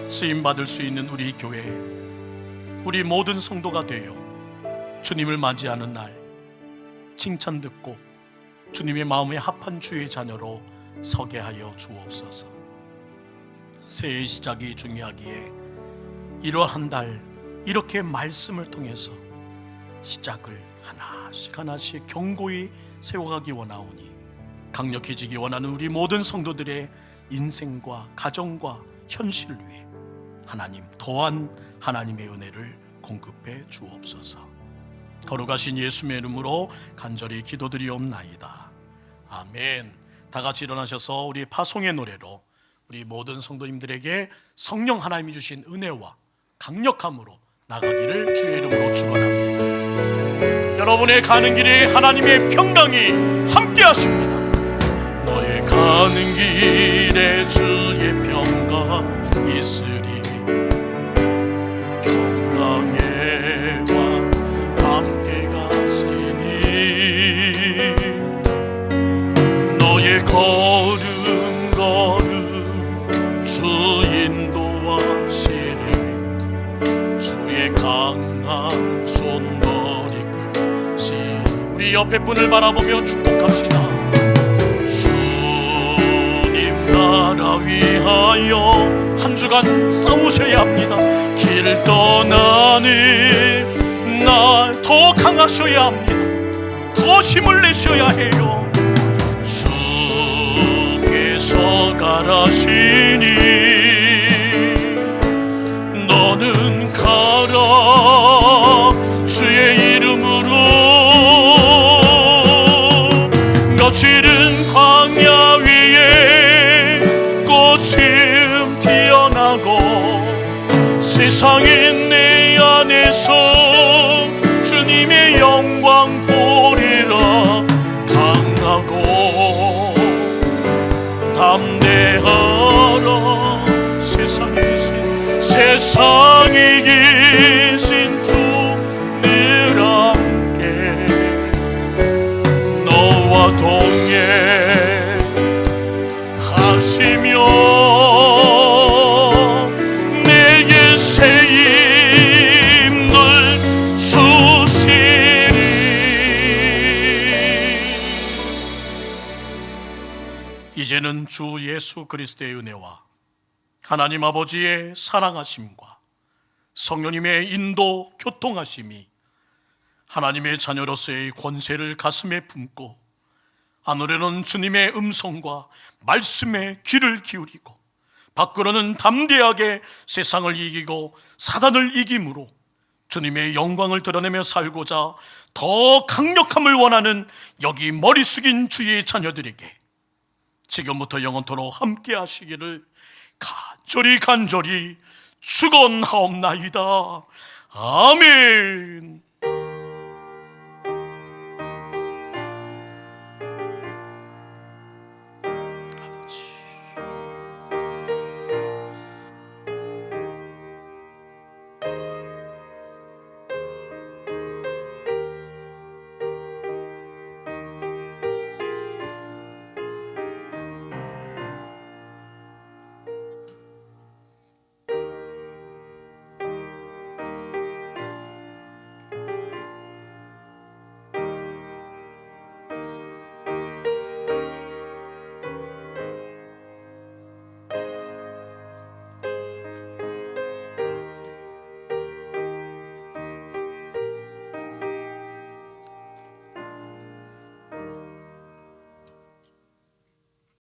쓰임받을 수 있는 우리 교회, 우리 모든 성도가 되어 주님을 맞이하는 날 칭찬 듣고 주님의 마음에 합한 주의 자녀로 서게 하여 주옵소서. 새해의 시작이 중요하기에 이러한 달 이렇게 말씀을 통해서 시작을 하나씩 하나씩 견고히 세워가기 원하오니 강력해지기 원하는 우리 모든 성도들의 인생과 가정과 현실 위에 하나님 더한 하나님의 은혜를 공급해 주옵소서. 거룩하신 예수의 이름으로 간절히 기도드리옵나이다. 아멘. 다 같이 일어나셔서 우리 파송의 노래로 우리 모든 성도님들에게 성령 하나님이 주신 은혜와 강력함으로 나가기를 주의 이름으로 축원합니다. 여러분의 가는 길에 하나님의 평강이 함께 하십니다. 너의 가는 길에 주의 평강 있으리. 평강의 왕 함께 가시니 너의 걸음 걸음 주 인도하시리. 주의 강한 손머리 끝이 우리 옆에 분을 바라보며 축복합시다. 주님 나라 위하여 한 주간 싸우셔야 합니다. 길 떠나는 날 더 강하셔야 합니다. 더 힘을 내셔야 해요. 주께서 가라시니 너는 가라. 주의 이름으로 거칠은 광야 위에 꽃이 피어나고 세상인 내 안에서 주님의 영광 보리라. 강하고 담대하라. 세상에 계신 주 늘 함께 너와 동행하시며 내게 새 힘을 주시리. 이제는 주 예수 그리스도의 은혜와 하나님 아버지의 사랑하심과 성령님의 인도 교통하심이 하나님의 자녀로서의 권세를 가슴에 품고 안으로는 주님의 음성과 말씀에 귀를 기울이고 밖으로는 담대하게 세상을 이기고 사단을 이김으로 주님의 영광을 드러내며 살고자 더 강력함을 원하는 여기 머리 숙인 주의 자녀들에게 지금부터 영원토록 함께 하시기를 간절히 축원하옵나이다. 아멘.